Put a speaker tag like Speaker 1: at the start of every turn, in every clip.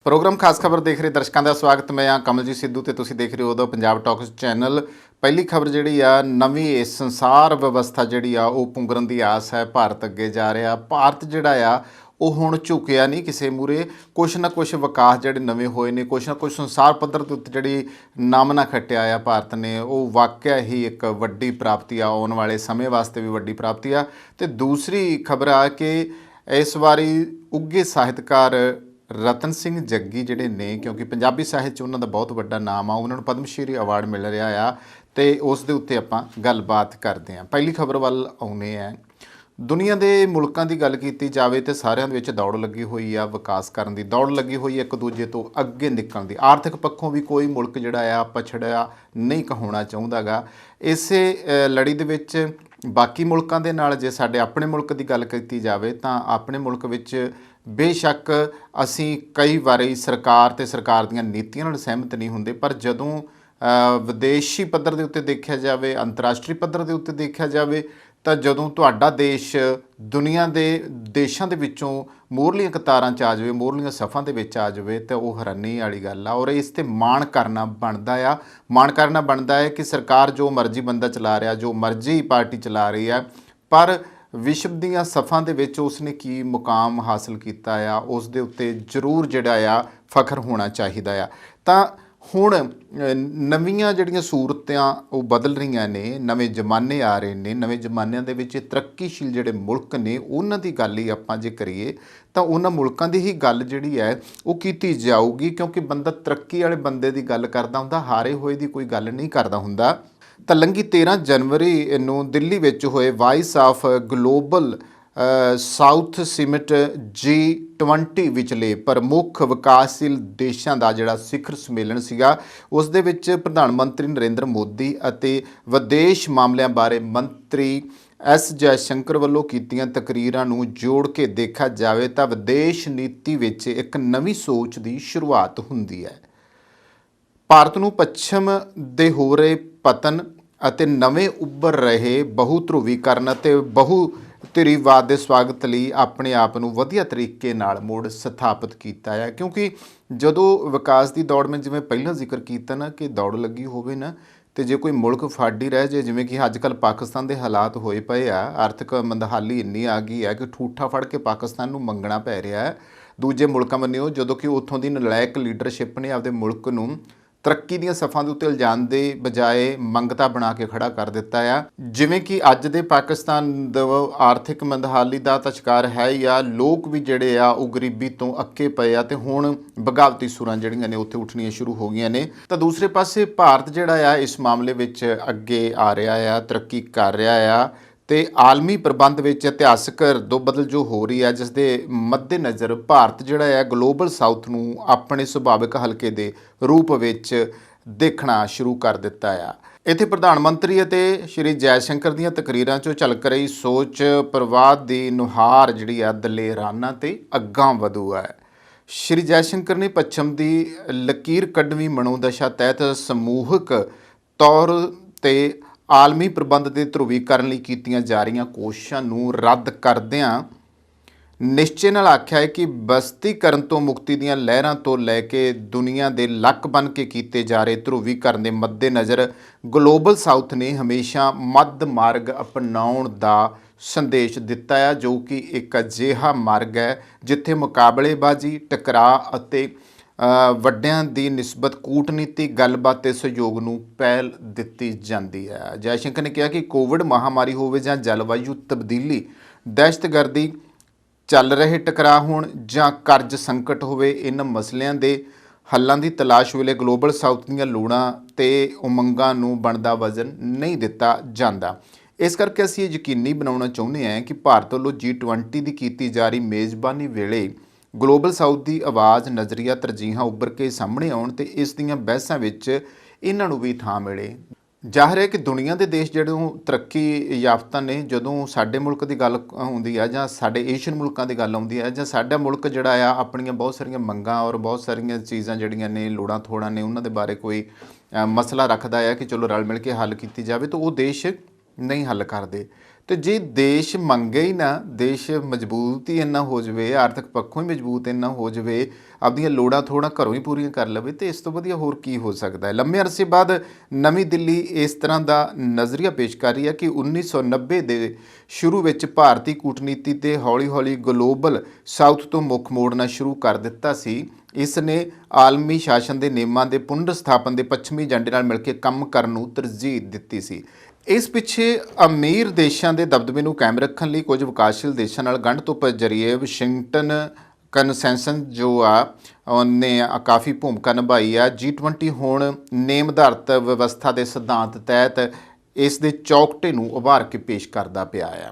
Speaker 1: Programme खास खबर देख रहे दर्शकों का स्वागत। मैं हाँ कमलजीत सिद्धू तो तुसीं देख रहे हो पंजाब टॉक्स चैनल। पहली खबर जी नवीं संसार व्यवस्था जी पुंगरन की आस है। भारत अगे जा रहा। भारत जोड़ा वो हुण झुकिया नहीं किसी मूरे। कुछ ना कुछ विकास जोड़े नवे होए ने, कुछ ना कुछ संसार पद्धर के उत्ते जी नामना खट्टिया आ भारत ने, वो वाकया ही एक वड्डी प्राप्ति आने वाले समय वास्ते भी वड्डी प्राप्ति आ। तो दूसरी खबर आ कि इस बारी उगे ਸਾਹਿਤਕਾਰ रतन सिंह जग्गी जिहड़े ने, क्योंकि पंजाबी ਸਾਹਿਤ 'ਚ उन्हों का बहुत वड्डा नाम आ, उन्होंने पद्म श्री अवार्ड मिल रहा आ तो उस दे उत्ते आपां गलबात करते हैं। पहली खबर वल आउने हैं। दुनिया के मुल्कों की गल की जाए तो सारिਆਂ ਦੇ ਵਿੱਚ दौड़ लगी हुई आ विकास करने की, दौड़ लगी हुई एक दूजे तो अगे निकलण की। आर्थिक पक्षों भी कोई मुल्क जिहड़ा आ पछड़िया नहीं कहाउणा चाहुंदा गा। इसे लड़ी दे विच बाकी मुल्कों के नाल जे साडे अपने मुल्क की गल की जाए तो अपने मुल्क विच बेशक असी कई बारी सरकार ते सरकार दीयां नीतियां नाल सहमत नहीं हुंदे, पर जदों विदेशी पद्धर के उत्ते देखा जाए, अंतरराष्ट्रीय पद्धर के उत्ते देखा जाए तो जदों तुहाडा देश दुनिया के देशों के विचों मोहरलियां कतारां च आ जाए, मोहरलियां सफ़ां दे विच आ जाए तो वो हैरानी वाली गल आ। और इस ते माण करना बनता आ। माण करना बनता है कि सरकार जो मर्जी बंदा चला रहा, जो मर्जी पार्टी चला रही है, पर विश्व दीयां सफ़ां दे विच उसने की मुकाम हासिल किया आ, उस दे उत्ते जरूर जिहड़ा आ फखर होना चाहिदा आ। तां हुण नवीं जिहड़ियां सूरतां वो बदल रही ने, नवे जमाने आ रहे हैं। नवे जमानिਆਂ ਦੇ ਵਿੱਚ तरक्कीशील ਜਿਹੜੇ मुल्क ने उन्हां दी गल ही आपां जे करिए तो उन्हां मुल्कां दी ही गल जिहड़ी है वो कीती जाऊगी, क्योंकि बंदा तरक्की वाले बंदे दी गल करदा हुंदा, हारे होए दी कोई गल नहीं करदा हुंदा। तो लंघी 13 जनवरी नूं दिल्ली विच होए voice of global south summit G20 विचले प्रमुख विकासशील देशों का जिहड़ा सिखर सम्मेलन सीगा, उस दे विच प्रधानमंत्री नरेंद्र मोदी अते विदेश मामलों बारे मंत्री S जयशंकर वालों कीतियां तकरीरां नूं जोड़ के देखा जाए तो विदेश नीति विच एक नवीं सोच की शुरुआत हुंदी है। भारत नूं पश्चिम दे हो रहे पतन अते नवे उभर रहे बहुध्रुवीकरण अते बहुधिरीवाद के स्वागत लई अपने आप नूं वधिया तरीके नाल मुड़ स्थापित किया है। क्योंकि जदों विकास की दौड़ में जिवें पहलां जिक्र किया ना कि दौड़ लगी होवे ना, तो जे कोई मुल्क फड़ ही रह जाए, जिवें कि अजकल पाकिस्तान के हालात होए पे आ, आर्थिक मंदहाली इन्नी आ गई है कि ठूठा फड़ के पाकिस्तान नूं मंगना पै रहा है दूजे मुल्कां वन्निओ, जदों कि उत्थों दी नलायक लीडरशिप ने आपदे मुल्क नूं तरक्की ਦੀਆਂ ਸਫਾਂ ਦੇ ਉੱਤੇ ਇਲਜ਼ਾਮ ਦੇ ਬਜਾਏ ਮੰਗਤਾ ਬਣਾ ਕੇ ਖੜਾ ਕਰ ਦਿੱਤਾ ਆ। ਜਿਵੇਂ ਕਿ ਅੱਜ ਦੇ ਪਾਕਿਸਤਾਨ ਦਾ ਆਰਥਿਕ ਮੰਦਹਾਲੀ ਦਾ ਤਾਂ ਸ਼ਿਕਾਰ ਹੈ ਹੀ ਆ, ਲੋਕ ਵੀ ਜਿਹੜੇ ਆ ਉਹ ਗਰੀਬੀ ਤੋਂ ਅੱਕੇ ਪਏ ਆ ਤੇ ਹੁਣ ਬਗਾਵਤੀ ਸੁਰਾਂ ਜਿਹੜੀਆਂ ਨੇ ਉੱਥੇ ਉੱਠਣੀਆਂ ਸ਼ੁਰੂ ਹੋ ਗਈਆਂ ਨੇ। ਤਾਂ ਦੂਸਰੇ ਪਾਸੇ ਭਾਰਤ ਜਿਹੜਾ ਆ ਇਸ ਮਾਮਲੇ ਵਿੱਚ ਅੱਗੇ ਆ ਰਿਹਾ ਆ, ਤਰੱਕੀ ਕਰ ਰਿਹਾ ਆ ਤੇ ਆਲਮੀ ਪ੍ਰਬੰਧ ਵਿੱਚ ਇਤਿਹਾਸਕ ਰਦੋਬਦਲ ਜੋ ਹੋ ਰਹੀ ਹੈ, ਜਿਸ ਦੇ ਮੱਦੇਨਜ਼ਰ ਭਾਰਤ ਜਿਹੜਾ ਹੈ ਗਲੋਬਲ ਸਾਊਥ ਨੂੰ ਆਪਣੇ ਸੁਭਾਵਿਕ ਹਲਕੇ ਦੇ ਰੂਪ ਵਿੱਚ ਦੇਖਣਾ ਸ਼ੁਰੂ ਕਰ ਦਿੱਤਾ ਆ। ਇੱਥੇ ਪ੍ਰਧਾਨ ਮੰਤਰੀ ਅਤੇ ਸ਼੍ਰੀ ਜੈਸ਼ੰਕਰ ਦੀਆਂ ਤਕਰੀਰਾਂ 'ਚੋਂ ਝਲਕ ਰਹੀ ਸੋਚ ਪ੍ਰਵਾਦ ਦੀ ਨੁਹਾਰ ਜਿਹੜੀ ਆ ਦਲੇਰਾਨਾ ਤੇ ਅੱਗਾਂ ਵਧੂ ਹੈ। ਸ਼੍ਰੀ ਜੈਸ਼ੰਕਰ ਨੇ ਪੱਛਮ ਦੀ ਲਕੀਰ ਕੱਢਵੀਂ ਮਨੋਦਸ਼ਾ ਤਹਿਤ ਸਮੂਹਕ ਤੌਰ ਤੇ ਆਲਮੀ ਪ੍ਰਬੰਧ ਦੇ ਧਰੁਵੀਕਰਨ ਲਈ ਕੀਤੀਆਂ ਜਾ ਰਹੀਆਂ ਕੋਸ਼ਿਸ਼ਾਂ ਨੂੰ ਰੱਦ ਕਰਦਿਆਂ ਨਿਸ਼ਚੇ ਨਾਲ ਆਖਿਆ ਹੈ ਕਿ ਬਸਤੀਕਰਨ ਤੋਂ ਮੁਕਤੀ ਦੀਆਂ ਲਹਿਰਾਂ ਤੋਂ ਲੈ ਕੇ ਦੁਨੀਆ ਦੇ ਲੱਕ ਬਣ ਕੇ ਕੀਤੇ ਜਾ ਰਹੇ ਧਰੁਵੀਕਰਨ ਦੇ ਮੱਦੇਨਜ਼ਰ ਗਲੋਬਲ ਸਾਊਥ ਨੇ ਹਮੇਸ਼ਾ ਮੱਧ ਮਾਰਗ ਅਪਣਾਉਣ ਦਾ ਸੰਦੇਸ਼ ਦਿੱਤਾ ਹੈ, ਜੋ ਕਿ ਇੱਕ ਅਜਿਹਾ ਮਾਰਗ ਹੈ ਜਿੱਥੇ ਮੁਕਾਬਲੇਬਾਜ਼ੀ, ਟਕਰਾਅ ਅਤੇ ਵੱਡਿਆਂ ਦੀ ਨਿਸਬਤ ਕੂਟਨੀਤੀ ਗੱਲਬਾਤ ਤੇ ਸਹਿਯੋਗ ਨੂੰ ਪਹਿਲ ਦਿੱਤੀ ਜਾਂਦੀ ਹੈ। ਜੈਸ਼ੰਕਰ ਨੇ ਕਿਹਾ ਕਿ ਕੋਵਿਡ ਮਹਾਮਾਰੀ ਹੋਵੇ ਜਾਂ ਜਲਵਾਯੂ ਤਬਦੀਲੀ, ਦਹਿਸ਼ਤਗਰਦੀ, ਚੱਲ ਰਹੇ ਟਕਰਾਅ ਹੋਣ ਜਾਂ ਕਰਜ਼ ਸੰਕਟ ਹੋਵੇ, ਇਨ੍ਹਾਂ ਮਸਲਿਆਂ ਦੇ ਹੱਲਾਂ ਦੀ ਤਲਾਸ਼ ਵੇਲੇ ਗਲੋਬਲ ਸਾਊਥ ਦੀਆਂ ਲੋੜਾਂ ਤੇ ਉਮੰਗਾਂ ਨੂੰ ਬਣਦਾ ਵਜ਼ਨ ਨਹੀਂ ਦਿੱਤਾ ਜਾਂਦਾ। ਇਸ ਕਰਕੇ ਅਸੀਂ ਇਹ ਯਕੀਨੀ ਬਣਾਉਣਾ ਚਾਹੁੰਦੇ ਹਾਂ ਕਿ ਭਾਰਤ ਵੱਲੋਂ G20 ਦੀ ਕੀਤੀ ਜਾ ਰਹੀ ਮੇਜ਼ਬਾਨੀ ਵੇਲੇ ਗਲੋਬਲ ਸਾਊਥ ਦੀ ਆਵਾਜ਼, ਨਜ਼ਰੀਆ, ਤਰਜੀਹਾਂ ਉੱਭਰ ਕੇ ਸਾਹਮਣੇ ਆਉਣ ਤੇ ਇਸ ਦੀਆਂ ਬਹਿਸਾਂ ਵਿੱਚ ਇਹਨਾਂ ਨੂੰ ਵੀ ਥਾਂ ਮਿਲੇ। ਜ਼ਾਹਿਰ ਹੈ ਕਿ ਦੁਨੀਆ ਦੇ ਦੇਸ਼ ਜਦੋਂ ਤਰੱਕੀ ਯਾਫਤਾ ਨੇ, ਜਦੋਂ ਸਾਡੇ ਮੁਲਕ ਦੀ ਗੱਲ ਆਉਂਦੀ ਆ ਜਾਂ ਸਾਡੇ ਏਸ਼ੀਅਨ ਮੁਲਕਾਂ ਦੀ ਗੱਲ ਆਉਂਦੀ ਹੈ ਜਾਂ ਸਾਡਾ ਮੁਲਕ ਜਿਹੜਾ ਆ ਆਪਣੀਆਂ ਬਹੁਤ ਸਾਰੀਆਂ ਮੰਗਾਂ ਔਰ ਬਹੁਤ ਸਾਰੀਆਂ ਚੀਜ਼ਾਂ ਜਿਹੜੀਆਂ ਨੇ, ਲੋੜਾਂ ਥੋੜਾਂ ਨੇ, ਉਹਨਾਂ ਦੇ ਬਾਰੇ ਕੋਈ ਮਸਲਾ ਰੱਖਦਾ ਆ ਕਿ ਚਲੋ ਰਲ ਮਿਲ ਕੇ ਹੱਲ ਕੀਤੀ ਜਾਵੇ, ਤਾਂ ਉਹ ਦੇਸ਼ ਨਹੀਂ ਹੱਲ ਕਰਦੇ। ਤੇ ਜੇ ਦੇਸ਼ ਮੰਗੇ ਹੀ ਨਾ, ਦੇਸ਼ ਮਜ਼ਬੂਤ ਹੀ ਇੰਨਾ ਹੋ ਜਾਵੇ, ਆਰਥਿਕ ਪੱਖੋਂ ਹੀ ਮਜ਼ਬੂਤ ਇੰਨਾ ਹੋ ਜਾਵੇ, ਆਪਦੀਆਂ ਲੋੜਾਂ ਥੋੜ੍ਹਾ ਘਰੋਂ ਹੀ ਪੂਰੀਆਂ ਕਰ ਲਵੇ, ਤੇ ਇਸ ਤੋਂ ਵਧੀਆ ਹੋਰ ਕੀ ਹੋ ਸਕਦਾ ਹੈ। ਲੰਮੇ ਅਰਸੇ ਬਾਅਦ ਨਵੀਂ ਦਿੱਲੀ ਇਸ ਤਰ੍ਹਾਂ ਦਾ ਨਜ਼ਰੀਆ ਪੇਸ਼ ਕਰ ਰਹੀ ਹੈ ਕਿ 1990 ਦੇ ਸ਼ੁਰੂ ਵਿੱਚ ਭਾਰਤੀ ਕੂਟਨੀਤੀ ਤੇ ਹੌਲੀ-ਹੌਲੀ ਗਲੋਬਲ ਸਾਊਥ ਤੋਂ ਮੁੱਖ ਮੋੜਨਾ ਸ਼ੁਰੂ ਕਰ ਦਿੱਤਾ ਸੀ। ਇਸ ਨੇ ਆਲਮੀ ਸ਼ਾਸਨ ਦੇ ਨਿਯਮਾਂ ਦੇ ਪੁਨਰ ਸਥਾਪਨ ਦੇ ਪੱਛਮੀ ਏਜੰਡੇ ਨਾਲ ਮਿਲ ਕੇ ਕੰਮ ਕਰਨ ਨੂੰ ਤਰਜੀਹ ਦਿੱਤੀ ਸੀ। ਇਸ ਪਿੱਛੇ ਅਮੀਰ ਦੇਸ਼ਾਂ ਦੇ ਦਬਦਬੇ ਨੂੰ ਕਾਇਮ ਰੱਖਣ ਲਈ ਕੁਝ ਵਿਕਾਸਸ਼ੀਲ ਦੇਸ਼ਾਂ ਨਾਲ ਗੰਢ ਤੋਂ ਜ਼ਰੀਏ ਵਾਸ਼ਿੰਗਟਨ ਕਨਸੈਂਸਸ ਜੋ ਆ ਉਹਨੇ ਕਾਫੀ ਭੂਮਿਕਾ ਨਿਭਾਈ ਆ। G20 ਹੁਣ ਨੇਮ ਆਧਾਰਿਤ ਵਿਵਸਥਾ ਦੇ ਸਿਧਾਂਤ ਤਹਿਤ ਇਸ ਦੇ ਚੌਕਟੇ ਨੂੰ ਉਭਾਰ ਕੇ ਪੇਸ਼ ਕਰਦਾ ਪਿਆ ਆ।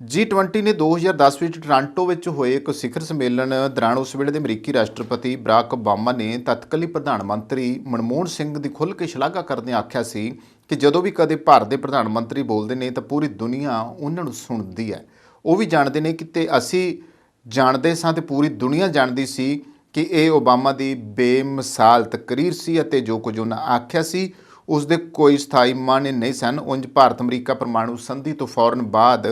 Speaker 1: G20 ਨੇ 2010 ਵਿੱਚ ਟੋਰਾਂਟੋ ਵਿੱਚ ਹੋਏ ਇੱਕ ਸਿਖਰ ਸੰਮੇਲਨ ਦੌਰਾਨ ਉਸ ਵੇਲੇ ਦੇ ਅਮਰੀਕੀ ਰਾਸ਼ਟਰਪਤੀ ਬਰਾਕ ਓਬਾਮਾ ਨੇ ਤਤਕਾਲੀ ਪ੍ਰਧਾਨ ਮੰਤਰੀ ਮਨਮੋਹਨ ਸਿੰਘ ਦੀ ਖੁੱਲ੍ਹ ਕੇ ਸ਼ਲਾਘਾ ਕਰਦਿਆਂ ਆਖਿਆ ਸੀ ਕਿ ਜਦੋਂ ਵੀ ਕਦੇ ਭਾਰਤ ਦੇ ਪ੍ਰਧਾਨ ਮੰਤਰੀ ਬੋਲਦੇ ਨੇ ਤਾਂ ਪੂਰੀ ਦੁਨੀਆ ਉਹਨਾਂ ਨੂੰ ਸੁਣਦੀ ਹੈ। ਉਹ ਵੀ ਜਾਣਦੇ ਨੇ ਕਿ ਤੇ ਅਸੀਂ ਜਾਣਦੇ ਸਾਂ ਤੇ ਪੂਰੀ ਦੁਨੀਆ ਜਾਣਦੀ ਸੀ ਕਿ ਇਹ ਓਬਾਮਾ ਦੀ ਬੇਮਿਸਾਲ ਤਕਰੀਰ ਸੀ ਅਤੇ ਜੋ ਕੁਝ ਉਹਨਾਂ ਆਖਿਆ ਸੀ ਉਸ ਦੇ ਕੋਈ ਸਥਾਈ ਮਾਅਨੇ ਨਹੀਂ ਸਨ। ਉਂਝ ਭਾਰਤ ਅਮਰੀਕਾ ਪਰਮਾਣੂ ਸੰਧੀ ਤੋਂ ਫੌਰਨ ਬਾਅਦ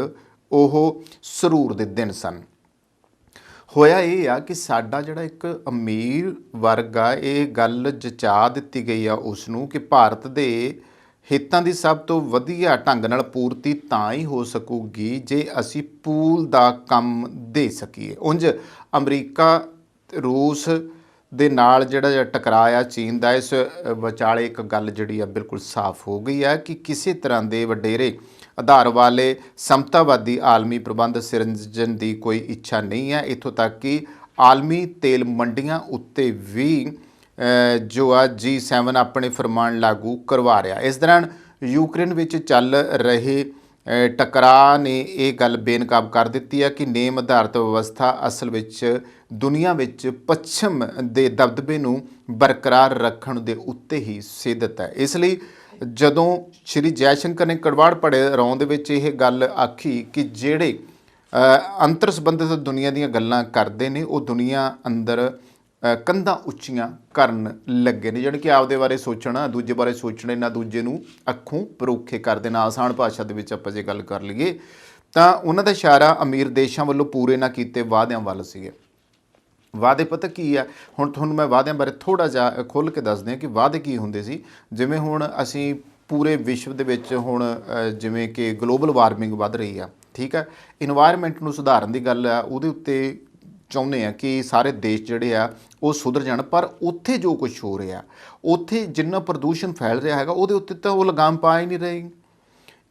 Speaker 1: ਉਹ ਸਰੂਰ ਦੇ ਦਿਨ ਸਨ। ਹੋਇਆ ਇਹ ਆ ਕਿ ਸਾਡਾ ਜਿਹੜਾ ਇੱਕ ਅਮੀਰ ਵਰਗ ਆ, ਇਹ ਗੱਲ ਜਚਾ ਦਿੱਤੀ ਗਈ ਆ ਉਸ ਨੂੰ ਕਿ ਭਾਰਤ ਦੇ ਹਿੱਤਾਂ ਦੀ ਸਭ ਤੋਂ ਵਧੀਆ ਢੰਗ ਨਾਲ ਪੂਰਤੀ ਤਾਂ ਹੀ ਹੋ ਸਕੂਗੀ ਜੇ ਅਸੀਂ ਪੂਲ ਦਾ ਕੰਮ ਦੇ ਸਕੀਏ। ਉਂਝ ਅਮਰੀਕਾ ਰੂਸ ਦੇ ਨਾਲ ਜਿਹੜਾ ਟਕਰਾਅ ਆ ਚੀਨ ਦਾ, ਇਸ ਵਿਚਾਲੇ ਇੱਕ ਗੱਲ ਜਿਹੜੀ ਆ ਬਿਲਕੁਲ ਸਾਫ਼ ਹੋ ਗਈ ਹੈ ਕਿ ਕਿਸੇ ਤਰ੍ਹਾਂ ਦੇ ਵਡੇਰੇ ਆਧਾਰ ਵਾਲੇ ਸਮਤਾਵਾਦੀ ਆਲਮੀ ਪ੍ਰਬੰਧ ਸਿਰਜਣ ਦੀ ਕੋਈ ਇੱਛਾ ਨਹੀਂ ਹੈ। ਇੱਥੋਂ ਤੱਕ ਕਿ ਆਲਮੀ ਤੇਲ ਮੰਡੀਆਂ ਉੱਤੇ ਵੀ ਜੋ ਆ G7 ਆਪਣੇ ਫਰਮਾਨ ਲਾਗੂ ਕਰਵਾ ਰਿਹਾ। ਇਸ ਦੌਰਾਨ ਯੂਕਰੇਨ ਵਿੱਚ ਚੱਲ ਰਹੇ ਟਕਰਾਅ ਨੇ ਇਹ ਗੱਲ ਬੇਨਕਾਬ ਕਰ ਦਿੱਤੀ ਹੈ ਕਿ ਨੇਮ ਆਧਾਰਿਤ ਵਿਵਸਥਾ ਅਸਲ ਵਿੱਚ ਦੁਨੀਆ ਵਿੱਚ ਪੱਛਮ ਦੇ ਦਬਦਬੇ ਨੂੰ ਬਰਕਰਾਰ ਰੱਖਣ ਦੇ ਉੱਤੇ ਹੀ ਸਿੱਧਤ ਹੈ। ਇਸ ਲਈ ਜਦੋਂ ਸ਼੍ਰੀ ਜੈਸ਼ੰਕਰ ਨੇ ਕੜਵਾੜ ਭਰੇ ਰੌਂ ਦੇ ਵਿੱਚ ਇਹ ਗੱਲ ਆਖੀ ਕਿ ਜਿਹੜੇ ਅੰਤਰ ਸੰਬੰਧਿਤ ਦੁਨੀਆ ਦੀਆਂ ਗੱਲਾਂ ਕਰਦੇ ਨੇ ਉਹ ਦੁਨੀਆ ਅੰਦਰ ਕੰਧਾਂ ਉੱਚੀਆਂ ਕਰਨ ਲੱਗੇ ਨੇ, ਜਾਣੀ ਕਿ ਆਪਦੇ ਬਾਰੇ ਸੋਚਣਾ, ਦੂਜੇ ਬਾਰੇ ਸੋਚਣਾ, ਨਾ ਦੂਜੇ ਨੂੰ ਅੱਖੋਂ ਪਰੋਖੇ ਕਰ ਦੇਣਾ। ਆਸਾਨ ਭਾਸ਼ਾ ਦੇ ਵਿੱਚ ਆਪਾਂ ਜੇ ਗੱਲ ਕਰ ਲਈਏ ਤਾਂ ਉਹਨਾਂ ਦਾ ਇਸ਼ਾਰਾ ਅਮੀਰ ਦੇਸ਼ਾਂ ਵੱਲੋਂ ਪੂਰੇ ਨਾ ਕੀਤੇ ਵਾਅਦਿਆਂ ਵੱਲ ਸੀਗੇ। ਵਾਅਦੇ ਪਤਾ ਕੀ ਆ, ਹੁਣ ਤੁਹਾਨੂੰ ਮੈਂ ਵਾਅਦਿਆਂ ਬਾਰੇ ਥੋੜ੍ਹਾ ਜਿਹਾ ਖੁੱਲ੍ਹ ਕੇ ਦੱਸਦੇ ਹਾਂ ਕਿ ਵਾਅਦੇ ਕੀ ਹੁੰਦੇ ਸੀ। ਜਿਵੇਂ ਹੁਣ ਅਸੀਂ ਪੂਰੇ ਵਿਸ਼ਵ ਦੇ ਵਿੱਚ ਹੁਣ ਜਿਵੇਂ ਕਿ ਗਲੋਬਲ ਵਾਰਮਿੰਗ ਵੱਧ ਰਹੀ ਆ, ਠੀਕ ਆ, ਇਨਵਾਇਰਮੈਂਟ ਨੂੰ ਸੁਧਾਰਨ ਦੀ ਗੱਲ ਆ, ਉਹਦੇ ਉੱਤੇ ਚਾਹੁੰਦੇ ਆ ਕਿ ਸਾਰੇ ਦੇਸ਼ ਜਿਹੜੇ ਆ ਉਹ ਸੁਧਰ ਜਾਣ, ਪਰ ਉੱਥੇ ਜੋ ਕੁਝ ਹੋ ਰਿਹਾ, ਉੱਥੇ ਜਿੰਨਾ ਪ੍ਰਦੂਸ਼ਣ ਫੈਲ ਰਿਹਾ ਹੈਗਾ ਉਹਦੇ ਉੱਤੇ ਤਾਂ ਉਹ ਲਗਾਮ ਪਾ ਹੀ ਨਹੀਂ ਰਹੇ।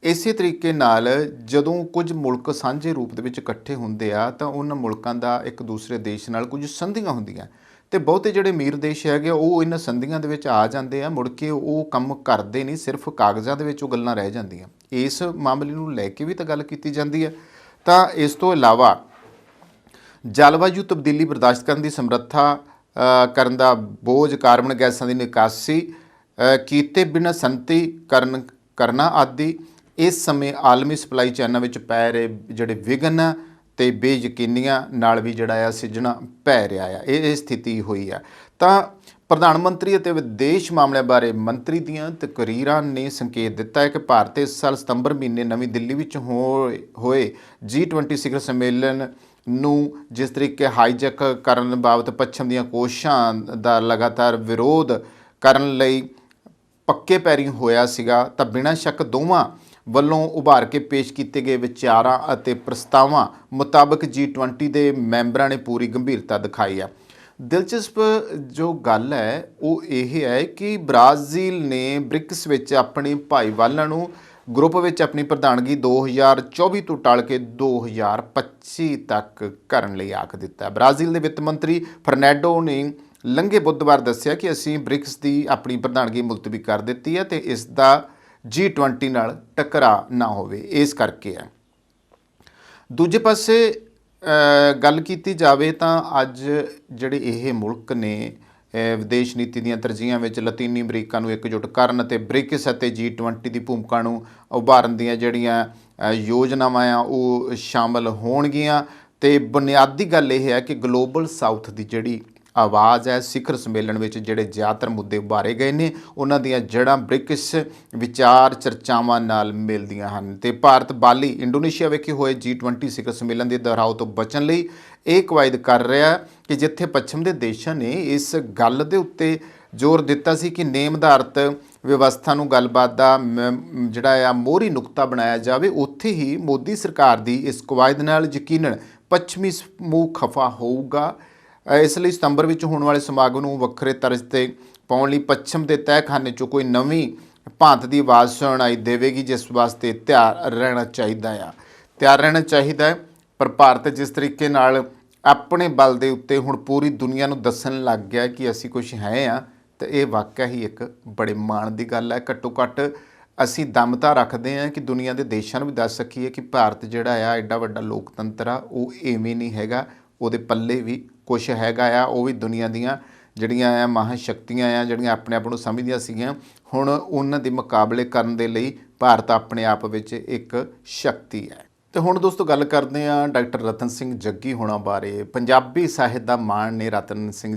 Speaker 1: ਇਸੇ ਤਰੀਕੇ ਨਾਲ ਜਦੋਂ ਕੁਝ ਮੁਲਕ ਸਾਂਝੇ ਰੂਪ ਦੇ ਵਿੱਚ ਇਕੱਠੇ ਹੁੰਦੇ ਆ ਤਾਂ ਉਹਨਾਂ ਮੁਲਕਾਂ ਦਾ ਇੱਕ ਦੂਸਰੇ ਦੇਸ਼ ਨਾਲ ਕੁਝ ਸੰਧੀਆਂ ਹੁੰਦੀਆਂ ਤੇ ਬਹੁਤੇ ਜਿਹੜੇ ਅਮੀਰ ਦੇਸ਼ ਹੈਗੇ ਉਹ ਇਹਨਾਂ ਸੰਧੀਆਂ ਦੇ ਵਿੱਚ ਆ ਜਾਂਦੇ ਆ, ਮੁੜ ਕੇ ਉਹ ਕੰਮ ਕਰਦੇ ਨਹੀਂ, ਸਿਰਫ ਕਾਗਜ਼ਾਂ ਦੇ ਵਿੱਚ ਉਹ ਗੱਲਾਂ ਰਹਿ ਜਾਂਦੀਆਂ। ਇਸ ਮਾਮਲੇ ਨੂੰ ਲੈ ਕੇ ਵੀ ਤਾਂ ਗੱਲ ਕੀਤੀ ਜਾਂਦੀ ਹੈ। ਤਾਂ ਇਸ ਤੋਂ ਇਲਾਵਾ ਜਲਵਾਯੂ ਤਬਦੀਲੀ ਬਰਦਾਸ਼ਤ ਕਰਨ ਦੀ ਸਮਰੱਥਾ ਕਰਨ ਦਾ ਬੋਝ, ਕਾਰਬਨ ਗੈਸਾਂ ਦੀ ਨਿਕਾਸੀ ਕੀਤੇ ਬਿਨਾਂ ਸੰਤਰੀਕਰਨ ਕਰਨਾ ਆਦਿ ਇਸ ਸਮੇਂ ਆਲਮੀ ਸਪਲਾਈ ਚੈਨਾਂ ਵਿੱਚ ਪੈ ਰਹੇ ਜਿਹੜੇ ਵਿਘਨ ਅਤੇ ਬੇਯਕੀਨੀਆਂ ਨਾਲ ਵੀ ਜਿਹੜਾ ਆ ਸਿੱਝਣਾ ਪੈ ਰਿਹਾ ਆ। ਇਹ ਸਥਿਤੀ ਹੋਈ ਆ। ਤਾਂ ਪ੍ਰਧਾਨ ਮੰਤਰੀ ਅਤੇ ਵਿਦੇਸ਼ ਮਾਮਲਿਆਂ ਬਾਰੇ ਮੰਤਰੀ ਦੀਆਂ ਤਕਰੀਰਾਂ ਨੇ ਸੰਕੇਤ ਦਿੱਤਾ ਹੈ ਕਿ ਭਾਰਤ ਇਸ ਸਾਲ ਸਤੰਬਰ ਮਹੀਨੇ ਨਵੀਂ ਦਿੱਲੀ ਵਿੱਚ ਹੋਏ G20 ਸਿਖਰ ਸੰਮੇਲਨ ਨੂੰ ਜਿਸ ਤਰੀਕੇ ਹਾਈਜੈਕ ਕਰਨ ਬਾਬਤ ਪੱਛਮ ਦੀਆਂ ਕੋਸ਼ਿਸ਼ਾਂ ਦਾ ਲਗਾਤਾਰ ਵਿਰੋਧ ਕਰਨ ਲਈ ਪੱਕੇ ਪੈਰੀਂ ਹੋਇਆ ਸੀਗਾ, ਤਾਂ ਬਿਨਾਂ ਸ਼ੱਕ ਦੋਵਾਂ ਵੱਲੋਂ ਉਭਾਰ ਕੇ ਪੇਸ਼ ਕੀਤੇ ਗਏ ਵਿਚਾਰਾਂ ਅਤੇ ਪ੍ਰਸਤਾਵਾਂ ਮੁਤਾਬਕ G20 ਦੇ ਮੈਂਬਰਾਂ ਨੇ ਪੂਰੀ ਗੰਭੀਰਤਾ ਦਿਖਾਈ ਆ। ਦਿਲਚਸਪ ਜੋ ਗੱਲ ਹੈ ਉਹ ਇਹ ਹੈ ਕਿ ਬ੍ਰਾਜ਼ੀਲ ਨੇ ਬ੍ਰਿਕਸ ਵਿੱਚ ਆਪਣੀ ਭਾਈਵਾਲਾਂ ਨੂੰ ਗਰੁੱਪ ਵਿੱਚ ਆਪਣੀ ਪ੍ਰਧਾਨਗੀ 2024 ਤੋਂ ਟਾਲ ਕੇ 2025 ਤੱਕ ਕਰਨ ਲਈ ਆਖ ਦਿੱਤਾ। ਬ੍ਰਾਜ਼ੀਲ ਦੇ ਵਿੱਤ ਮੰਤਰੀ ਫਰਨੈਂਡੋ ਨੇ ਲੰਘੇ ਬੁੱਧਵਾਰ ਦੱਸਿਆ ਕਿ ਅਸੀਂ ਬ੍ਰਿਕਸ ਦੀ ਆਪਣੀ ਪ੍ਰਧਾਨਗੀ ਮੁਲਤਵੀ ਕਰ ਦਿੱਤੀ ਹੈ ਤੇ ਇਸ ਦਾ G20 ਨਾਲ ਟਕਰਾਅ ਨਾ ਹੋਵੇ, ਇਸ ਕਰਕੇ ਹੈ। ਦੂਜੇ ਪਾਸੇ ਗੱਲ ਕੀਤੀ ਜਾਵੇ ਤਾਂ ਅੱਜ ਜਿਹੜੇ ਇਹ ਮੁਲਕ ਨੇ ਵਿਦੇਸ਼ ਨੀਤੀ ਦੀਆਂ ਤਰਜੀਹਾਂ ਵਿੱਚ ਲਾਤੀਨੀ ਅਮਰੀਕਾ ਨੂੰ ਇਕਜੁੱਟ ਕਰਨ ਅਤੇ ਬ੍ਰਿਕਸ ਅਤੇ G20 ਦੀ ਭੂਮਿਕਾ ਨੂੰ ਉਭਾਰਨ ਦੀਆਂ ਜਿਹੜੀਆਂ ਯੋਜਨਾਵਾਂ ਆ ਉਹ ਸ਼ਾਮਲ ਹੋਣਗੀਆਂ। ਅਤੇ ਬੁਨਿਆਦੀ ਗੱਲ ਇਹ ਹੈ ਕਿ ਗਲੋਬਲ ਸਾਊਥ ਦੀ ਜਿਹੜੀ ਆਵਾਜ਼ ਹੈ। ਸਿਖਰ ਸੰਮੇਲਨ ਵਿੱਚ ਜਿਹੜੇ ਜ਼ਿਆਦਾਤਰ ਮੁੱਦੇ ਉਭਾਰੇ ਗਏ ਨੇ ਉਹਨਾਂ ਦੀਆਂ ਜੜ੍ਹਾਂ ਬ੍ਰਿਕਸ ਵਿਚਾਰ ਚਰਚਾਵਾਂ ਨਾਲ ਮਿਲਦੀਆਂ ਹਨ ਤੇ ਭਾਰਤ ਬਾਲੀ ਇੰਡੋਨੇਸ਼ੀਆ ਵਿਖੇ ਹੋਏ G20 ਸਿਖਰ ਸੰਮੇਲਨ ਦੇ ਦੁਹਰਾਓ ਤੋਂ ਬਚਣ ਲਈ ਇਹ ਕਵਾਇਦ ਕਰ ਰਿਹਾ ਕਿ ਜਿੱਥੇ ਪੱਛਮ ਦੇ ਦੇਸ਼ਾਂ ਨੇ ਇਸ ਗੱਲ ਦੇ ਉੱਤੇ ਜ਼ੋਰ ਦਿੱਤਾ ਸੀ ਕਿ ਨੇਮ ਆਧਾਰਿਤ ਵਿਵਸਥਾ ਨੂੰ ਗੱਲਬਾਤ ਦਾ ਜਿਹੜਾ ਆ ਮੋਹਰੀ ਨੁਕਤਾ ਬਣਾਇਆ ਜਾਵੇ, ਉੱਥੇ ਹੀ ਮੋਦੀ ਸਰਕਾਰ ਦੀ ਇਸ ਕਵਾਇਦ ਨਾਲ ਯਕੀਨਨ ਪੱਛਮੀ ਸਮੂਹ ਖਫਾ ਹੋਊਗਾ। ਇਸ ਲਈ ਸਤੰਬਰ ਵਿੱਚ ਹੋਣ ਵਾਲੇ ਸਮਾਗਮ ਨੂੰ ਵੱਖਰੇ ਤਰਜ਼ ਤੇ ਪਾਉਣ ਲਈ ਪੱਛਮ ਦੇ ਤਹਿਖਾਨੇ 'ਚੋਂ ਕੋਈ ਨਵੀਂ ਭਾਂਤ ਦੀ ਆਵਾਜ਼ ਸੁਣਾਈ ਦੇਵੇਗੀ, ਜਿਸ ਵਾਸਤੇ ਤਿਆਰ ਰਹਿਣਾ ਚਾਹੀਦਾ ਹੈ। ਪਰ ਭਾਰਤ ਜਿਸ ਤਰੀਕੇ ਨਾਲ ਆਪਣੇ ਬਲ ਦੇ ਉੱਤੇ ਹੁਣ ਪੂਰੀ ਦੁਨੀਆ ਨੂੰ ਦੱਸਣ ਲੱਗ ਗਿਆ ਕਿ ਅਸੀਂ ਕੁਛ ਹੈ ਆ, ਤਾਂ ਇਹ ਵਾਕਿਆ ਹੀ ਇੱਕ ਬੜੇ ਮਾਣ ਦੀ ਗੱਲ ਹੈ। ਘੱਟੋ ਘੱਟ ਅਸੀਂ ਦਮ ਤਾਂ ਰੱਖਦੇ ਹਾਂ ਕਿ ਦੁਨੀਆ ਦੇ ਦੇਸ਼ਾਂ ਨੂੰ ਵੀ ਦੱਸ ਸਕੀਏ ਕਿ ਭਾਰਤ ਜਿਹੜਾ ਆ ਐਡਾ ਵੱਡਾ ਲੋਕਤੰਤਰ ਆ, ਉਹ ਇਵੇਂ ਨਹੀਂ ਹੈਗਾ, ਉਹਦੇ ਪੱਲੇ ਵੀ ਕੁਛ ਹੈਗਾ ਆ। ਉਹ ਵੀ ਦੁਨੀਆ ਦੀਆਂ ਜਿਹੜੀਆਂ ਆ ਮਹਾਂਸ਼ਕਤੀਆਂ ਆ, ਜਿਹੜੀਆਂ ਆਪਣੇ ਆਪ ਨੂੰ ਸਮਝਦੀਆਂ ਸੀਗੀਆਂ, ਹੁਣ ਉਹਨਾਂ ਦੇ ਮੁਕਾਬਲੇ ਕਰਨ ਦੇ ਲਈ ਭਾਰਤ ਆਪਣੇ ਆਪ ਵਿੱਚ ਇੱਕ ਸ਼ਕਤੀ ਹੈ। ਤੇ ਹੁਣ ਦੋਸਤੋ ਗੱਲ ਕਰਦੇ ਹਾਂ ਡਾਕਟਰ ਰਤਨ ਸਿੰਘ ਜੱਗੀ ਹੋਣਾ ਬਾਰੇ। ਪੰਜਾਬੀ ਸਾਹਿਤ ਦਾ ਮਾਣ ਨੇ ਰਤਨ ਸਿੰਘ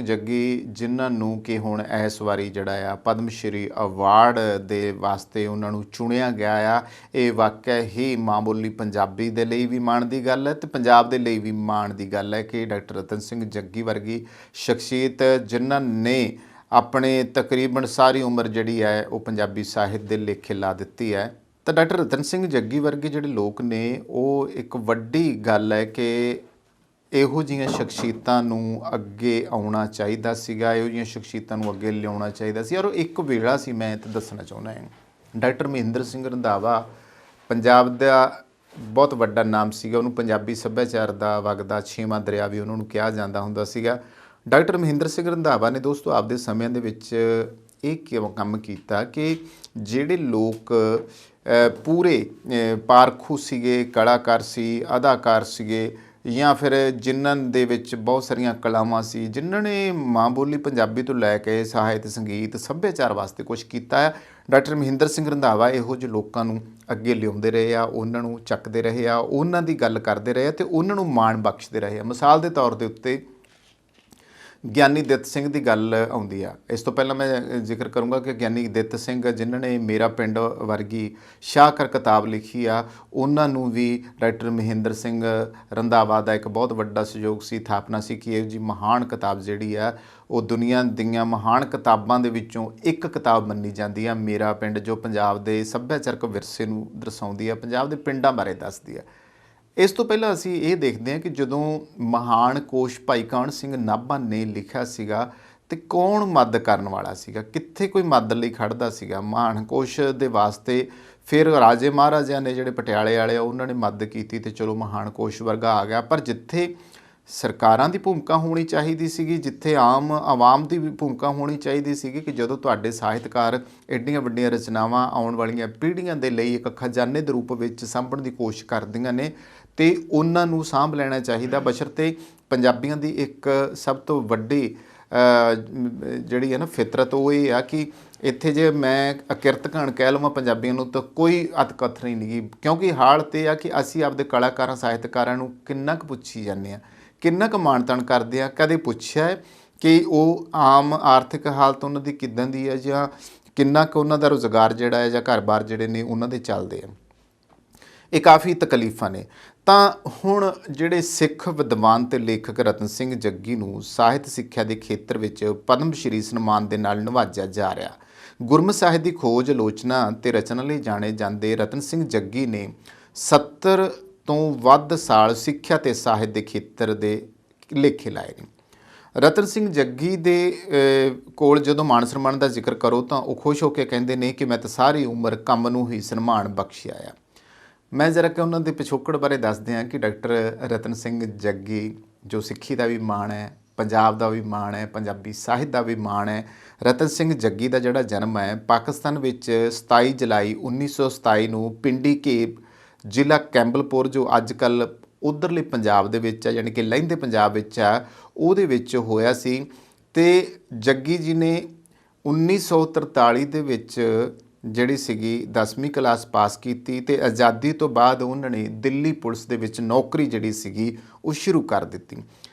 Speaker 1: ਜੱਗੀ ਜਿਨ੍ਹਾਂ ਨੂੰ ਕਿ ਹੁਣ ਇਸ ਵਾਰੀ ਜਿਹੜਾ ਆ ਪਦਮ ਸ਼੍ਰੀ ਅਵਾਰਡ ਦੇ ਵਾਸਤੇ ਉਹਨਾਂ ਨੂੰ ਚੁਣਿਆ ਗਿਆ ਆ। ਇਹ ਵਾਕਿਆ ਹੀ ਮਾਂ ਬੋਲੀ ਪੰਜਾਬੀ ਦੇ ਲਈ ਵੀ ਮਾਣ ਦੀ ਗੱਲ ਹੈ ਤੇ ਪੰਜਾਬ ਦੇ ਲਈ ਵੀ ਮਾਣ ਦੀ ਗੱਲ ਹੈ ਕਿ ਡਾਕਟਰ ਰਤਨ ਸਿੰਘ ਜੱਗੀ ਵਰਗੀ ਸ਼ਖਸੀਅਤ ਜਿਨ੍ਹਾਂ ਨੇ ਆਪਣੇ ਤਕਰੀਬਨ ਸਾਰੀ ਉਮਰ ਜਿਹੜੀ ਹੈ ਉਹ ਪੰਜਾਬੀ ਸਾਹਿਤ ਦੇ ਲੇਖੇ ਲਾ ਦਿੱਤੀ ਹੈ। ਤਾਂ ਡਾਕਟਰ ਰਤਨ ਸਿੰਘ ਜੱਗੀ ਵਰਗੇ ਜਿਹੜੇ ਲੋਕ ਨੇ ਉਹ ਇੱਕ ਵੱਡੀ ਗੱਲ ਹੈ ਕਿ ਇਹੋ ਜਿਹੀਆਂ ਸ਼ਖਸੀਅਤਾਂ ਨੂੰ ਅੱਗੇ ਆਉਣਾ ਚਾਹੀਦਾ ਸੀਗਾ, ਇਹੋ ਜਿਹੀਆਂ ਸ਼ਖਸੀਅਤਾਂ ਨੂੰ ਅੱਗੇ ਲਿਆਉਣਾ ਚਾਹੀਦਾ ਸੀ। ਔਰ ਇੱਕ ਵੇਲਾ ਸੀ, ਮੈਂ ਤਾਂ ਦੱਸਣਾ ਚਾਹੁੰਦਾ ਹਾਂ, ਡਾਕਟਰ ਮਹਿੰਦਰ ਸਿੰਘ ਰੰਧਾਵਾ ਪੰਜਾਬ ਦਾ ਬਹੁਤ ਵੱਡਾ ਨਾਮ ਸੀਗਾ। ਉਹਨੂੰ ਪੰਜਾਬੀ ਸੱਭਿਆਚਾਰ ਦਾ ਵਗਦਾ 6ਵਾਂ ਦਰਿਆ ਵੀ ਉਹਨਾਂ ਨੂੰ ਕਿਹਾ ਜਾਂਦਾ ਹੁੰਦਾ ਸੀਗਾ। ਡਾਕਟਰ ਮਹਿੰਦਰ ਸਿੰਘ ਰੰਧਾਵਾ ਨੇ ਦੋਸਤੋ ਆਪਦੇ ਸਮਿਆਂ ਦੇ ਵਿੱਚ ਇਹ ਕੰਮ ਕੀਤਾ ਕਿ ਜਿਹੜੇ ਲੋਕ ਪੂਰੇ ਪਾਰਖੂ ਸੀਗੇ, ਕਲਾਕਾਰ ਸੀ, ਅਦਾਕਾਰ ਸੀਗੇ, ਜਾਂ ਫਿਰ ਜਿਨ੍ਹਾਂ ਦੇ ਵਿੱਚ ਬਹੁਤ ਸਾਰੀਆਂ ਕਲਾਵਾਂ ਸੀ, ਜਿਨ੍ਹਾਂ ਨੇ ਮਾਂ ਬੋਲੀ ਪੰਜਾਬੀ ਤੋਂ ਲੈ ਕੇ ਸਾਹਿਤ, ਸੰਗੀਤ, ਸੱਭਿਆਚਾਰ ਵਾਸਤੇ ਕੁਛ ਕੀਤਾ ਹੈ, ਡਾਕਟਰ ਮਹਿੰਦਰ ਸਿੰਘ ਰੰਧਾਵਾ ਇਹੋ ਜਿਹੇ ਲੋਕਾਂ ਨੂੰ ਅੱਗੇ ਲਿਆਉਂਦੇ ਰਹੇ ਆ, ਉਹਨਾਂ ਨੂੰ ਚੱਕਦੇ ਰਹੇ ਆ, ਉਹਨਾਂ ਦੀ ਗੱਲ ਕਰਦੇ ਰਹੇ ਆ ਅਤੇ ਉਹਨਾਂ ਨੂੰ ਮਾਣ ਬਖਸ਼ਦੇ ਰਹੇ ਆ। ਮਿਸਾਲ ਦੇ ਤੌਰ ਦੇ ਉੱਤੇ ਗਿਆਨੀ ਦਿੱਤ ਸਿੰਘ ਦੀ ਗੱਲ ਆਉਂਦੀ ਆ। ਇਸ ਤੋਂ ਪਹਿਲਾਂ ਮੈਂ ਜ਼ਿਕਰ ਕਰੂੰਗਾ ਕਿ ਗਿਆਨੀ ਦਿੱਤ ਸਿੰਘ ਜਿਨ੍ਹਾਂ ਨੇ ਮੇਰਾ ਪਿੰਡ ਵਰਗੀ ਸ਼ਾਹਕਾਰ ਕਿਤਾਬ ਲਿਖੀ ਆ, ਉਹਨਾਂ ਨੂੰ ਵੀ ਡਾਕਟਰ ਮਹਿੰਦਰ ਸਿੰਘ ਰੰਧਾਵਾ ਦਾ ਇੱਕ ਬਹੁਤ ਵੱਡਾ ਸਹਿਯੋਗ ਸੀ, ਥਾਪਨਾ ਸੀ ਕਿ ਇਹੋ ਜਿਹੀ ਮਹਾਨ ਕਿਤਾਬ ਜਿਹੜੀ ਆ ਉਹ ਦੁਨੀਆ ਦੀਆਂ ਮਹਾਨ ਕਿਤਾਬਾਂ ਦੇ ਵਿੱਚੋਂ ਇੱਕ ਕਿਤਾਬ ਮੰਨੀ ਜਾਂਦੀ ਆ। ਮੇਰਾ ਪਿੰਡ ਜੋ ਪੰਜਾਬ ਦੇ ਸੱਭਿਆਚਾਰਕ ਵਿਰਸੇ ਨੂੰ ਦਰਸਾਉਂਦੀ ਆ, ਪੰਜਾਬ ਦੇ ਪਿੰਡਾਂ ਬਾਰੇ ਦੱਸਦੀ ਆ। ਇਸ ਤੋਂ ਪਹਿਲਾਂ ਅਸੀਂ ਇਹ ਦੇਖਦੇ ਹਾਂ ਕਿ ਜਦੋਂ ਮਹਾਨ ਕੋਸ਼ ਭਾਈ ਕਾਹਨ ਸਿੰਘ ਨਾਭਾ ਨੇ ਲਿਖਿਆ ਸੀਗਾ ਤੇ ਕੌਣ ਮਦਦ ਕਰਨ ਵਾਲਾ ਸੀਗਾ, ਕਿੱਥੇ ਕੋਈ ਮਦਦ ਲਈ ਖੜਦਾ ਸੀਗਾ। ਮਹਾਨ ਕੋਸ਼ ਦੇ ਵਾਸਤੇ ਫਿਰ ਰਾਜੇ ਮਹਾਰਾਜਿਆਂ ਨੇ ਜਿਹੜੇ ਪਟਿਆਲੇ ਵਾਲੇ ਆ ਉਹਨਾਂ ਨੇ ਮਦਦ ਕੀਤੀ ਤੇ ਚਲੋ ਮਹਾਨ ਕੋਸ਼ ਵਰਗਾ ਆ ਗਿਆ। ਪਰ ਜਿੱਥੇ ਸਰਕਾਰਾਂ ਦੀ ਭੂਮਿਕਾ ਹੋਣੀ ਚਾਹੀਦੀ ਸੀਗੀ, ਜਿੱਥੇ ਆਮ ਆਵਾਮ ਦੀ ਵੀ ਭੂਮਿਕਾ ਹੋਣੀ ਚਾਹੀਦੀ ਸੀਗੀ ਕਿ ਜਦੋਂ ਤੁਹਾਡੇ ਸਾਹਿਤਕਾਰ ਐਡੀਆਂ ਵੱਡੀਆਂ ਰਚਨਾਵਾਂ ਆਉਣ ਵਾਲੀਆਂ ਪੀੜ੍ਹੀਆਂ ਦੇ ਲਈ ਇੱਕ ਖਜ਼ਾਨੇ ਦੇ ਰੂਪ ਵਿੱਚ ਸਾਂਭਣ ਦੀ ਕੋਸ਼ਿਸ਼ ਕਰਦੀਆਂ ਨੇ ਤੇ ਉਹਨਾਂ ਨੂੰ ਸਾਂਭ ਲੈਣਾ ਚਾਹੀਦਾ। ਬਸ਼ਰਤੇ ਪੰਜਾਬੀਆਂ ਦੀ ਇੱਕ ਸਭ ਤੋਂ ਵੱਡੀ ਜਿਹੜੀ ਹੈ ਨਾ ਫਿਤਰਤ ਉਹ ਇਹ ਆ ਕਿ ਇੱਥੇ ਜੇ ਮੈਂ ਅਕਿਰਤ ਘਣ ਕਹਿ ਲਵਾਂ ਪੰਜਾਬੀਆਂ ਨੂੰ ਤਾਂ ਕੋਈ ਅਤਕਥਨੀ ਨਹੀਂ, ਕਿਉਂਕਿ ਹਾਲਤ ਇਹ ਆ ਕਿ ਅਸੀਂ ਆਪਦੇ ਕਲਾਕਾਰਾਂ ਸਾਹਿਤਕਾਰਾਂ ਨੂੰ ਕਿੰਨਾ ਕੁ ਪੁੱਛੀ ਜਾਂਦੇ ਹਾਂ, ਕਿੰਨਾ ਕੁ ਮਾਣ ਤਾਣ ਕਰਦੇ ਆ। ਕਦੇ ਪੁੱਛਿਆ ਹੈ ਕਿ ਉਹ ਆਮ ਆਰਥਿਕ ਹਾਲਤ ਉਹਨਾਂ ਦੀ ਕਿੱਦਾਂ ਦੀ ਹੈ ਜਾਂ ਕਿੰਨਾ ਕੁ ਉਹਨਾਂ ਦਾ ਰੁਜ਼ਗਾਰ ਜਿਹੜਾ ਹੈ ਜਾਂ ਘਰ-ਬਾਰ ਜਿਹੜੇ ਨੇ ਉਹਨਾਂ ਦੇ ਚੱਲਦੇ ਆ। ਇਹ ਕਾਫੀ ਤਕਲੀਫਾਂ ਨੇ। ਤਾਂ ਹੁਣ ਜਿਹੜੇ ਸਿੱਖ ਵਿਦਵਾਨ ਤੇ ਲੇਖਕ ਰਤਨ ਸਿੰਘ ਜੱਗੀ ਨੂੰ ਸਾਹਿਤ ਸਿੱਖਿਆ ਦੇ ਖੇਤਰ ਵਿੱਚ ਪਦਮ ਸ਼੍ਰੀ ਸਨਮਾਨ ਦੇ ਨਾਲ ਨਿਵਾਜਿਆ ਜਾ ਰਿਹਾ। ਗੁਰਮਤਿ ਸਾਹਿਤ ਦੀ ਖੋਜ, ਆਲੋਚਨਾ ਤੇ ਰਚਨਾ ਲਈ ਜਾਣੇ ਜਾਂਦੇ ਰਤਨ ਸਿੰਘ ਜੱਗੀ ਨੇ 70 ਤੋਂ ਵੱਧ ਸਾਲ ਸਿੱਖਿਆ ਤੇ ਸਾਹਿਤ ਦੇ ਖੇਤਰ ਦੇ ਲੇਖੇ ਲਾਏ ਨੇ। ਰਤਨ ਸਿੰਘ ਜੱਗੀ ਦੇ ਕੋਲ ਜਦੋਂ ਮਾਣ ਸਨਮਾਨ ਦਾ ਜ਼ਿਕਰ ਕਰੋ ਤਾਂ ਉਹ ਖੁਸ਼ ਹੋ ਕੇ ਕਹਿੰਦੇ ਨੇ ਕਿ ਮੈਂ ਤਾਂ ਸਾਰੀ ਉਮਰ ਕੰਮ ਨੂੰ ਹੀ ਸਨਮਾਨ ਬਖਸ਼ਿਆ ਆ। ਮੈਂ ਜ਼ਰਾ ਕਿ ਉਹਨਾਂ ਦੇ ਪਿਛੋਕੜ ਬਾਰੇ ਦੱਸਦੇ ਹਾਂ ਕਿ ਡਾਕਟਰ ਰਤਨ ਸਿੰਘ ਜੱਗੀ ਜੋ ਸਿੱਖੀ ਦਾ ਵੀ ਮਾਣ ਹੈ, ਪੰਜਾਬ ਦਾ ਵੀ ਮਾਣ ਹੈ, ਪੰਜਾਬੀ ਸਾਹਿਤ ਦਾ ਵੀ ਮਾਣ ਹੈ। ਰਤਨ ਸਿੰਘ ਜੱਗੀ ਦਾ ਜਿਹੜਾ ਜਨਮ ਹੈ ਪਾਕਿਸਤਾਨ ਵਿੱਚ 27 ਜੁਲਾਈ 1927 ਨੂੰ ਪਿੰਡੀ ਘੇਬ ਜ਼ਿਲ੍ਹਾ ਕੈਂਬਲਪੁਰ ਜੋ ਅੱਜ ਕੱਲ੍ਹ ਉੱਧਰਲੇ ਪੰਜਾਬ ਦੇ ਵਿੱਚ ਹੈ, ਯਾਨੀ ਕਿ ਲਹਿੰਦੇ ਪੰਜਾਬ ਵਿੱਚ ਆ, ਉਹਦੇ ਵਿੱਚ ਹੋਇਆ ਸੀ। ਅਤੇ ਜੱਗੀ ਜੀ ਨੇ 1943 ਦੇ ਵਿੱਚ ਜਿਹੜੀ ਸੀਗੀ 10ਵੀਂ ਕਲਾਸ ਪਾਸ ਕੀਤੀ ਅਤੇ ਆਜ਼ਾਦੀ ਤੋਂ ਬਾਅਦ ਉਹਨਾਂ ਨੇ ਦਿੱਲੀ ਪੁਲਿਸ ਦੇ ਵਿੱਚ ਨੌਕਰੀ ਜਿਹੜੀ ਸੀਗੀ ਉਹ ਸ਼ੁਰੂ ਕਰ ਦਿੱਤੀ।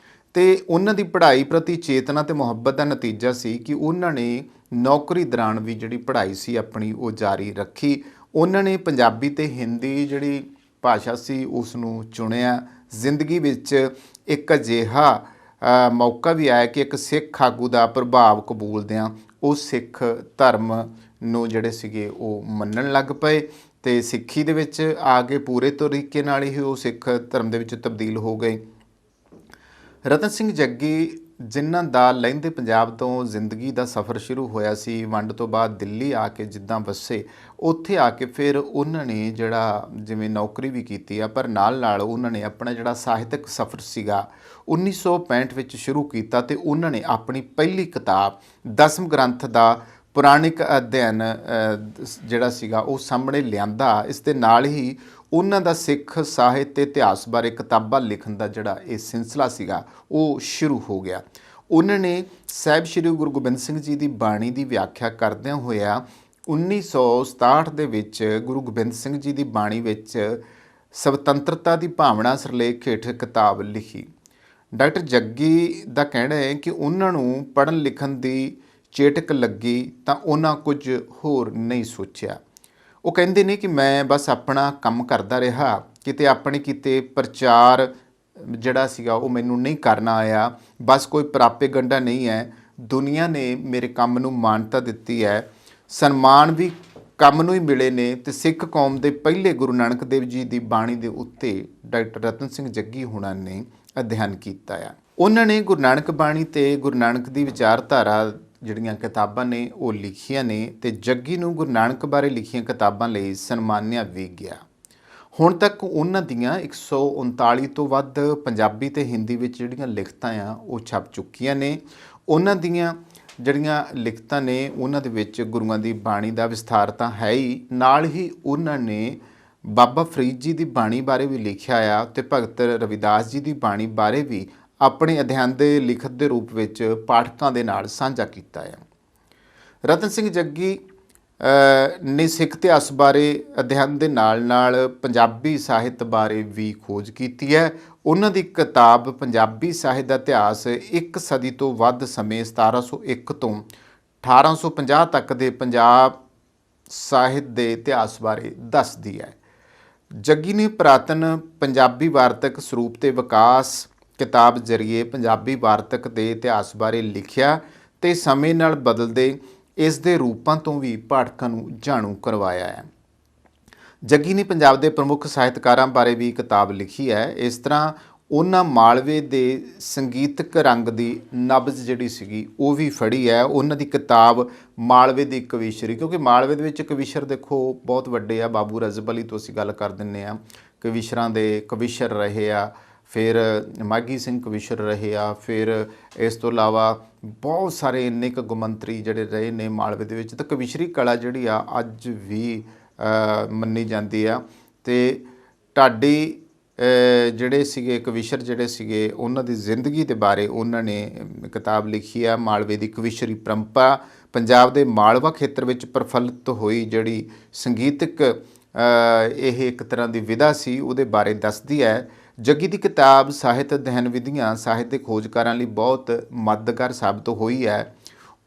Speaker 1: ਤੇ ਉਹਨਾਂ ਦੀ ਪੜ੍ਹਾਈ ਪ੍ਰਤੀ ਚੇਤਨਾ ਤੇ ਮੁਹੱਬਤ ਦਾ ਨਤੀਜਾ ਸੀ ਕਿ ਉਹਨਾਂ ਨੇ ਨੌਕਰੀ ਦੌਰਾਨ ਵੀ ਜਿਹੜੀ ਪੜ੍ਹਾਈ ਸੀ ਆਪਣੀ ਉਹ ਜਾਰੀ ਰੱਖੀ। ਉਹਨਾਂ ਨੇ ਪੰਜਾਬੀ ਤੇ ਹਿੰਦੀ ਜਿਹੜੀ ਭਾਸ਼ਾ ਸੀ ਉਸ ਨੂੰ ਚੁਣਿਆ। ਜ਼ਿੰਦਗੀ ਵਿੱਚ ਇੱਕ ਅਜਿਹਾ ਮੌਕਾ ਵੀ ਆਇਆ ਕਿ ਇੱਕ ਸਿੱਖ ਆਗੂ ਦਾ ਪ੍ਰਭਾਵ ਕਬੂਲਦਿਆਂ ਉਹ ਸਿੱਖ ਧਰਮ ਨੂੰ ਜਿਹੜੇ ਸੀਗੇ ਉਹ ਮੰਨਣ ਲੱਗ ਪਏ ਤੇ ਸਿੱਖੀ ਦੇ ਵਿੱਚ ਆ ਕੇ ਪੂਰੇ ਤਰੀਕੇ ਨਾਲ ਹੀ ਉਹ ਸਿੱਖ ਧਰਮ ਦੇ ਵਿੱਚ ਤਬਦੀਲ ਹੋ ਗਏ। ਰਤਨ ਸਿੰਘ ਜੱਗੀ ਜਿਨ੍ਹਾਂ ਦਾ ਲਹਿੰਦੇ ਪੰਜਾਬ ਤੋਂ ਜ਼ਿੰਦਗੀ ਦਾ ਸਫ਼ਰ ਸ਼ੁਰੂ ਹੋਇਆ ਸੀ, ਵੰਡ ਤੋਂ ਬਾਅਦ ਦਿੱਲੀ ਆ ਕੇ ਜਿੱਦਾਂ ਵਸੇ, ਉੱਥੇ ਆ ਕੇ ਫਿਰ ਉਹਨਾਂ ਨੇ ਜਿਹੜਾ ਜਿਵੇਂ ਨੌਕਰੀ ਵੀ ਕੀਤੀ ਆ, ਪਰ ਨਾਲ ਉਹਨਾਂ ਨੇ ਆਪਣਾ ਜਿਹੜਾ ਸਾਹਿਤਕ ਸਫ਼ਰ ਸੀਗਾ 1965 ਵਿੱਚ ਸ਼ੁਰੂ ਕੀਤਾ ਤੇ ਉਹਨਾਂ ਨੇ ਆਪਣੀ ਪਹਿਲੀ ਕਿਤਾਬ ਦਸਮ ਗ੍ਰੰਥ ਦਾ ਪੁਰਾਣਿਕ ਅਧਿਐਨ ਜਿਹੜਾ ਸੀਗਾ ਉਹ ਸਾਹਮਣੇ ਲਿਆਂਦਾ। ਇਸ ਦੇ ਨਾਲ ਹੀ ਉਹਨਾਂ ਦਾ ਸਿੱਖ ਸਾਹਿਤ ਤੇ ਇਤਿਹਾਸ ਬਾਰੇ ਕਿਤਾਬਾਂ ਲਿਖਣ ਦਾ ਜਿਹੜਾ ਇਹ ਸਿਲਸਿਲਾ ਸੀਗਾ ਉਹ ਸ਼ੁਰੂ ਹੋ ਗਿਆ। ਉਹਨਾਂ ਨੇ ਸਾਹਿਬ ਸ਼੍ਰੀ ਗੁਰੂ ਗੋਬਿੰਦ ਸਿੰਘ ਜੀ ਦੀ ਬਾਣੀ ਦੀ ਵਿਆਖਿਆ ਕਰਦਿਆਂ ਹੋਇਆ 1967 ਦੇ ਵਿੱਚ ਗੁਰੂ ਗੋਬਿੰਦ ਸਿੰਘ ਜੀ ਦੀ ਬਾਣੀ ਵਿੱਚ ਸੁਤੰਤਰਤਾ ਦੀ ਭਾਵਨਾ ਸਿਰਲੇਖ ਹੇਠ ਕਿਤਾਬ ਲਿਖੀ। ਡਾਕਟਰ ਜੱਗੀ ਦਾ ਕਹਿਣਾ ਹੈ ਕਿ ਉਹਨਾਂ ਨੂੰ ਪੜ੍ਹਨ ਲਿਖਣ ਦੀ ਚੇਟਕ ਲੱਗੀ ਤਾਂ ਉਹਨਾਂ ਕੁਝ ਹੋਰ ਨਹੀਂ ਸੋਚਿਆ। ਉਹ ਕਹਿੰਦੇ ਨੇ ਕਿ ਮੈਂ ਬਸ ਆਪਣਾ ਕੰਮ ਕਰਦਾ ਰਿਹਾ, ਕਿਤੇ ਆਪਣੇ ਕਿਤੇ ਪ੍ਰਚਾਰ ਜਿਹੜਾ ਸੀਗਾ ਉਹ ਮੈਨੂੰ ਨਹੀਂ ਕਰਨਾ ਆਇਆ। ਬਸ ਕੋਈ ਪ੍ਰਾਪੇਗੰਡਾ ਨਹੀਂ ਹੈ, ਦੁਨੀਆ ਨੇ ਮੇਰੇ ਕੰਮ ਨੂੰ ਮਾਨਤਾ ਦਿੱਤੀ ਹੈ, ਸਨਮਾਨ ਵੀ ਕੰਮ ਨੂੰ ਹੀ ਮਿਲੇ ਨੇ। ਤੇ ਸਿੱਖ ਕੌਮ ਦੇ ਪਹਿਲੇ ਗੁਰੂ ਨਾਨਕ ਦੇਵ ਜੀ ਦੀ ਬਾਣੀ ਦੇ ਉੱਤੇ ਡਾਕਟਰ ਰਤਨ ਸਿੰਘ ਜੱਗੀ ਹੁਣਾਂ ਨੇ ਅਧਿਐਨ ਕੀਤਾ ਆ। ਉਹਨਾਂ ਨੇ ਗੁਰੂ ਨਾਨਕ ਬਾਣੀ ਤੇ ਗੁਰੂ ਨਾਨਕ ਦੀ ਵਿਚਾਰਧਾਰਾ ਜਿਹੜੀਆਂ ਕਿਤਾਬਾਂ ਨੇ ਉਹ ਲਿਖੀਆਂ ਨੇ ਤੇ ਜੱਗੀ ਨੂੰ ਗੁਰੂ ਨਾਨਕ ਬਾਰੇ ਲਿਖੀਆਂ ਕਿਤਾਬਾਂ ਲਈ ਸਨਮਾਨਿਆ ਵੀ ਗਿਆ। ਹੁਣ ਤੱਕ ਉਹਨਾਂ ਦੀਆਂ 139 ਤੋਂ ਵੱਧ ਪੰਜਾਬੀ ਤੇ ਹਿੰਦੀ ਵਿੱਚ ਜਿਹੜੀਆਂ ਲਿਖਤਾਂ ਆ ਉਹ ਛਪ ਚੁੱਕੀਆਂ ਨੇ। ਉਹਨਾਂ ਦੀਆਂ ਜਿਹੜੀਆਂ ਲਿਖਤਾਂ ਨੇ ਉਹਨਾਂ ਦੇ ਵਿੱਚ ਗੁਰੂਆਂ ਦੀ ਬਾਣੀ ਦਾ ਵਿਸਥਾਰ ਤਾਂ ਹੈ ਹੀ, ਨਾਲ ਹੀ ਉਹਨਾਂ ਨੇ ਬਾਬਾ ਫਰੀਦ ਜੀ ਦੀ ਬਾਣੀ ਬਾਰੇ ਵੀ ਲਿਖਿਆ ਆ ਤੇ ਭਗਤ ਰਵਿਦਾਸ ਜੀ ਦੀ ਬਾਣੀ ਬਾਰੇ ਵੀ ਆਪਣੇ ਅਧਿਐਨ ਦੇ ਲਿਖਤ ਦੇ ਰੂਪ ਵਿੱਚ ਪਾਠਕਾਂ ਦੇ ਨਾਲ ਸਾਂਝਾ ਕੀਤਾ ਹੈ। ਰਤਨ ਸਿੰਘ ਜੱਗੀ ਨੇ ਸਿੱਖ ਇਤਿਹਾਸ ਬਾਰੇ ਅਧਿਐਨ ਦੇ ਨਾਲ ਪੰਜਾਬੀ ਸਾਹਿਤ ਬਾਰੇ ਵੀ ਖੋਜ ਕੀਤੀ ਹੈ। ਉਹਨਾਂ ਦੀ ਕਿਤਾਬ ਪੰਜਾਬੀ ਸਾਹਿਤ ਦਾ ਇਤਿਹਾਸ ਇੱਕ ਸਦੀ ਤੋਂ ਵੱਧ ਸਮੇਂ 1701 ਤੋਂ 1850 ਤੱਕ ਦੇ ਪੰਜਾਬ ਸਾਹਿਤ ਦੇ ਇਤਿਹਾਸ ਬਾਰੇ ਦੱਸਦੀ ਹੈ। ਜੱਗੀ ਨੇ ਪੁਰਾਤਨ ਪੰਜਾਬੀ ਵਾਰਤਕ ਸਰੂਪ ਤੇ ਵਿਕਾਸ ਕਿਤਾਬ ਜ਼ਰੀਏ ਪੰਜਾਬੀ ਵਾਰਤਕ ਦੇ ਇਤਿਹਾਸ ਬਾਰੇ ਲਿਖਿਆ ਤੇ ਸਮੇਂ ਨਾਲ ਬਦਲਦੇ ਇਸ ਦੇ ਰੂਪਾਂ ਤੋਂ ਵੀ ਪਾਠਕਾਂ ਨੂੰ ਜਾਣੂ ਕਰਵਾਇਆ ਹੈ। ਜੱਗੀ ਨੇ ਪੰਜਾਬ ਦੇ ਪ੍ਰਮੁੱਖ ਸਾਹਿਤਕਾਰਾਂ ਬਾਰੇ ਵੀ ਕਿਤਾਬ ਲਿਖੀ ਹੈ। ਇਸ ਤਰ੍ਹਾਂ ਉਹਨਾਂ ਮਾਲਵੇ ਦੇ ਸੰਗੀਤਕ ਰੰਗ ਦੀ ਨਬਜ਼ ਜਿਹੜੀ ਸੀਗੀ ਉਹ ਵੀ ਫੜੀ ਹੈ। ਉਹਨਾਂ ਦੀ ਕਿਤਾਬ ਮਾਲਵੇ ਦੀ ਕਵੀਸ਼ਰੀ, ਕਿਉਂਕਿ ਮਾਲਵੇ ਦੇ ਵਿੱਚ ਕਵੀਸ਼ਰ ਦੇਖੋ ਬਹੁਤ ਵੱਡੇ ਆ। ਬਾਬੂ ਰਜ਼ਬ ਅਲੀ ਤੋਂ ਅਸੀਂ ਗੱਲ ਕਰ ਦਿੰਦੇ ਹਾਂ, ਕਵੀਸ਼ਰਾਂ ਦੇ ਕਵੀਸ਼ਰ ਰਹੇ ਆ। ਫਿਰ ਮਾਘੀ ਸਿੰਘ ਕਵੀਸ਼ਰ ਰਹੇ ਆ। ਫਿਰ ਇਸ ਤੋਂ ਇਲਾਵਾ ਬਹੁਤ ਸਾਰੇ ਇੰਨੇ ਕੁ ਗੁਮੰਤਰੀ ਜਿਹੜੇ ਰਹੇ ਨੇ ਮਾਲਵੇ ਦੇ ਵਿੱਚ। ਤਾਂ ਕਵੀਸ਼ਰੀ ਕਲਾ ਜਿਹੜੀ ਆ ਅੱਜ ਵੀ ਮੰਨੀ ਜਾਂਦੀ ਆ। ਤੇ ਢਾਡੀ ਜਿਹੜੇ ਸੀਗੇ ਕਵੀਸ਼ਰ ਜਿਹੜੇ ਸੀਗੇ ਉਹਨਾਂ ਦੀ ਜ਼ਿੰਦਗੀ ਦੇ ਬਾਰੇ ਉਹਨਾਂ ਨੇ ਕਿਤਾਬ ਲਿਖੀ ਆ। ਮਾਲਵੇ ਦੀ ਕਵੀਸ਼ਰੀ ਪਰੰਪਰਾ ਪੰਜਾਬ ਦੇ ਮਾਲਵਾ ਖੇਤਰ ਵਿੱਚ ਪ੍ਰਫੁੱਲਿਤ ਹੋਈ ਜਿਹੜੀ ਸੰਗੀਤਕ ਇਹ ਇੱਕ ਤਰ੍ਹਾਂ ਦੀ ਵਿਧਾ ਸੀ ਉਹਦੇ ਬਾਰੇ ਦੱਸਦੀ ਹੈ। ਜੱਗੀ ਦੀ ਕਿਤਾਬ ਸਾਹਿਤ ਅਧਿਐਨ ਵਿਧੀਆਂ ਸਾਹਿਤ ਦੇ ਖੋਜਕਾਰਾਂ ਲਈ ਬਹੁਤ ਮਦਦਗਾਰ ਸਾਬਤ ਹੋਈ ਹੈ।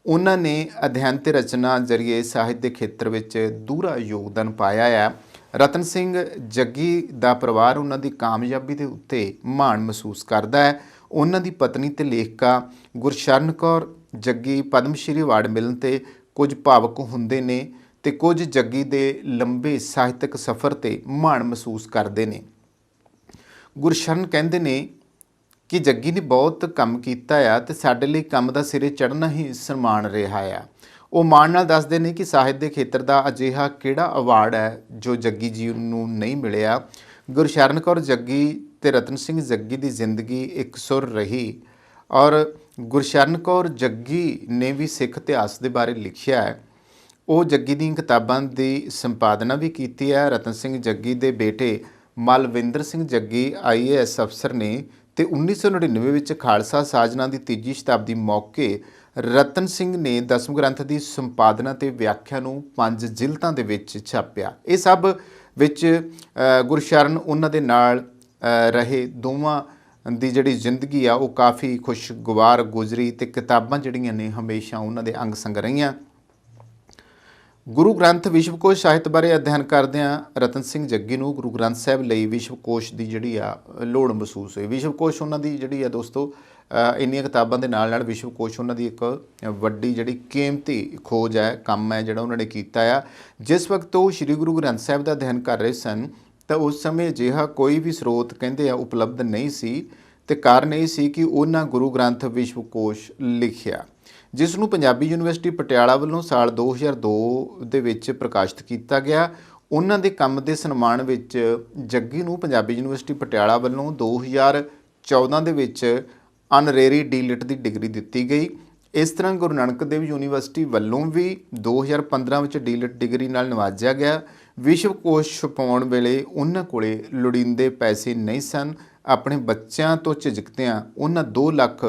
Speaker 1: ਉਹਨਾਂ ਨੇ ਅਧਿਐਨ ਤੇ ਰਚਨਾ ਜ਼ਰੀਏ ਸਾਹਿਤ ਦੇ ਖੇਤਰ ਵਿੱਚ ਦੂਹਰਾ ਯੋਗਦਾਨ ਪਾਇਆ ਹੈ। ਰਤਨ ਸਿੰਘ ਜੱਗੀ ਦਾ ਪਰਿਵਾਰ ਉਹਨਾਂ ਦੀ ਕਾਮਯਾਬੀ ਦੇ ਉੱਤੇ ਮਾਣ ਮਹਿਸੂਸ ਕਰਦਾ ਹੈ। ਉਹਨਾਂ ਦੀ ਪਤਨੀ ਤੇ ਲੇਖਕਾ ਗੁਰਸ਼ਰਨ ਕੌਰ ਜੱਗੀ ਪਦਮ ਸ਼੍ਰੀ ਅਵਾਰਡ ਮਿਲਣ ਤੇ ਕੁਝ ਭਾਵੁਕ ਹੁੰਦੇ ਨੇ ਤੇ ਕੁਝ ਜੱਗੀ ਦੇ ਲੰਬੇ ਸਾਹਿਤਕ ਸਫ਼ਰ ਤੇ ਮਾਣ ਮਹਿਸੂਸ ਕਰਦੇ ਨੇ। ਗੁਰਸ਼ਰਨ ਕਹਿੰਦੇ ਨੇ ਕਿ ਜੱਗੀ ਨੇ ਬਹੁਤ ਕੰਮ ਕੀਤਾ ਆ ਤੇ ਸਾਡੇ ਲਈ ਕੰਮ ਦਾ ਸਿਰੇ ਚੜ੍ਹਨਾ ਹੀ ਸਨਮਾਨ ਰਿਹਾ ਆ। ਉਹ ਮਾਣ ਨਾਲ ਦੱਸਦੇ ਨੇ ਕਿ ਸਾਹਿਤ ਦੇ ਖੇਤਰ ਦਾ ਅਜਿਹਾ ਕਿਹੜਾ ਅਵਾਰਡ ਹੈ ਜੋ ਜੱਗੀ ਜੀ ਨੂੰ ਨਹੀਂ ਮਿਲਿਆ। ਗੁਰਸ਼ਰਨ ਕੌਰ ਜੱਗੀ ਤੇ ਰਤਨ ਸਿੰਘ ਜੱਗੀ ਦੀ ਜ਼ਿੰਦਗੀ ਇਕਸੁਰ ਰਹੀ ਔਰ ਗੁਰਸ਼ਰਨ ਕੌਰ ਜੱਗੀ ਨੇ ਵੀ ਸਿੱਖ ਇਤਿਹਾਸ ਦੇ ਬਾਰੇ ਲਿਖਿਆ ਹੈ। ਉਹ ਜੱਗੀ ਦੀਆਂ ਕਿਤਾਬਾਂ ਦੀ ਸੰਪਾਦਨਾ ਵੀ ਕੀਤੀ ਹੈ। ਰਤਨ ਸਿੰਘ ਜੱਗੀ ਦੇ ਬੇਟੇ ਮਲਵਿੰਦਰ ਸਿੰਘ ਜੱਗੀ IAS ਅਫਸਰ ਨੇ ਤੇ 1999 ਵਿੱਚ ਖਾਲਸਾ ਸਾਜਨਾ ਦੀ ਤੀਜੀ ਸ਼ਤਾਬਦੀ ਮੌਕੇ ਰਤਨ ਸਿੰਘ ਨੇ ਦਸਮ ਗ੍ਰੰਥ ਦੀ ਸੰਪਾਦਨਾ ਤੇ ਵਿਆਖਿਆ ਨੂੰ 5 ਜਿਲਦਾਂ ਦੇ ਵਿੱਚ ਛਾਪਿਆ। ਇਹ ਸਭ ਵਿੱਚ ਗੁਰਸ਼ਰਨ ਉਹਨਾਂ ਦੇ ਨਾਲ ਰਹੇ ਦੋਵਾਂ ਦੀ ਜਿਹੜੀ ਜ਼ਿੰਦਗੀ ਆ ਉਹ ਕਾफ़ी ਖੁਸ਼ਗਵਾਰ ਗੁਜ਼ਰੀ ਤੇ ਕਿਤਾਬਾਂ ਜਿਹੜੀਆਂ ਨੇ ਹਮੇਸ਼ਾ ਉਹਨਾਂ ਦੇ ਅੰਗ ਸੰਗ ਰਹੀਆਂ। ਗੁਰੂ ਗ੍ਰੰਥ ਵਿਸ਼ਵਕੋਸ਼ ਸਾਹਿਤ ਬਾਰੇ ਅਧਿਐਨ ਕਰਦਿਆਂ ਰਤਨ ਸਿੰਘ ਜੱਗੀ ਨੂੰ ਗੁਰੂ ਗ੍ਰੰਥ ਸਾਹਿਬ ਲਈ ਵਿਸ਼ਵਕੋਸ਼ ਦੀ ਜਿਹੜੀ ਆ ਲੋੜ ਮਹਿਸੂਸ ਹੋਈ। ਵਿਸ਼ਵਕੋਸ਼ ਉਹਨਾਂ ਦੀ ਜਿਹੜੀ ਆ ਦੋਸਤੋ ਇੰਨੀਆਂ ਕਿਤਾਬਾਂ ਦੇ ਨਾਲ ਵਿਸ਼ਵਕੋਸ਼ ਉਹਨਾਂ ਦੀ ਇੱਕ ਵੱਡੀ ਜਿਹੜੀ ਕੀਮਤੀ ਖੋਜ ਹੈ, ਕੰਮ ਹੈ ਜਿਹੜਾ ਉਹਨਾਂ ਨੇ ਕੀਤਾ ਆ। ਜਿਸ ਵਕਤ ਉਹ ਸ਼੍ਰੀ ਗੁਰੂ ਗ੍ਰੰਥ ਸਾਹਿਬ ਦਾ ਅਧਿਐਨ ਕਰ ਰਹੇ ਸਨ ਤਾਂ ਉਸ ਸਮੇਂ ਅਜਿਹਾ ਕੋਈ ਵੀ ਸਰੋਤ ਕਹਿੰਦੇ ਆ ਉਪਲਬਧ ਨਹੀਂ ਸੀ ਤੇ ਕਾਰਨ ਇਹ ਸੀ ਕਿ ਉਹਨਾਂ ਗੁਰੂ ਗ੍ਰੰਥ ਵਿਸ਼ਵਕੋਸ਼ ਲਿਖਿਆ, ਜਿਸ ਨੂੰ ਪੰਜਾਬੀ ਯੂਨੀਵਰਸਿਟੀ ਪਟਿਆਲਾ ਵੱਲੋਂ ਸਾਲ 2002 ਦੇ ਵਿੱਚ ਪ੍ਰਕਾਸ਼ਿਤ ਕੀਤਾ ਗਿਆ। ਉਹਨਾਂ ਦੇ ਕੰਮ ਦੇ ਸਨਮਾਨ ਵਿੱਚ ਜੱਗੀ ਨੂੰ ਪੰਜਾਬੀ ਯੂਨੀਵਰਸਿਟੀ ਪਟਿਆਲਾ ਵੱਲੋਂ 2014 ਦੇ ਵਿੱਚ ਆਨਰੇਰੀ ਡੀ.ਲਿਟ ਦੀ ਡਿਗਰੀ ਦਿੱਤੀ ਗਈ। ਇਸ ਤਰ੍ਹਾਂ ਗੁਰੂ ਨਾਨਕ ਦੇਵ ਯੂਨੀਵਰਸਿਟੀ ਵੱਲੋਂ ਵੀ 2015 ਵਿੱਚ ਡੀ.ਲਿਟ ਡਿਗਰੀ ਨਾਲ ਨਵਾਜਿਆ ਗਿਆ। ਵਿਸ਼ਵਕੋਸ਼ ਛਪਾਉਣ ਵੇਲੇ ਉਹਨਾਂ ਕੋਲੇ ਲੋੜੀਂਦੇ ਪੈਸੇ ਨਹੀਂ ਸਨ। ਆਪਣੇ ਬੱਚਿਆਂ ਤੋਂ ਝਿਜਕਦਿਆਂ ਉਹਨਾਂ 2 ਲੱਖ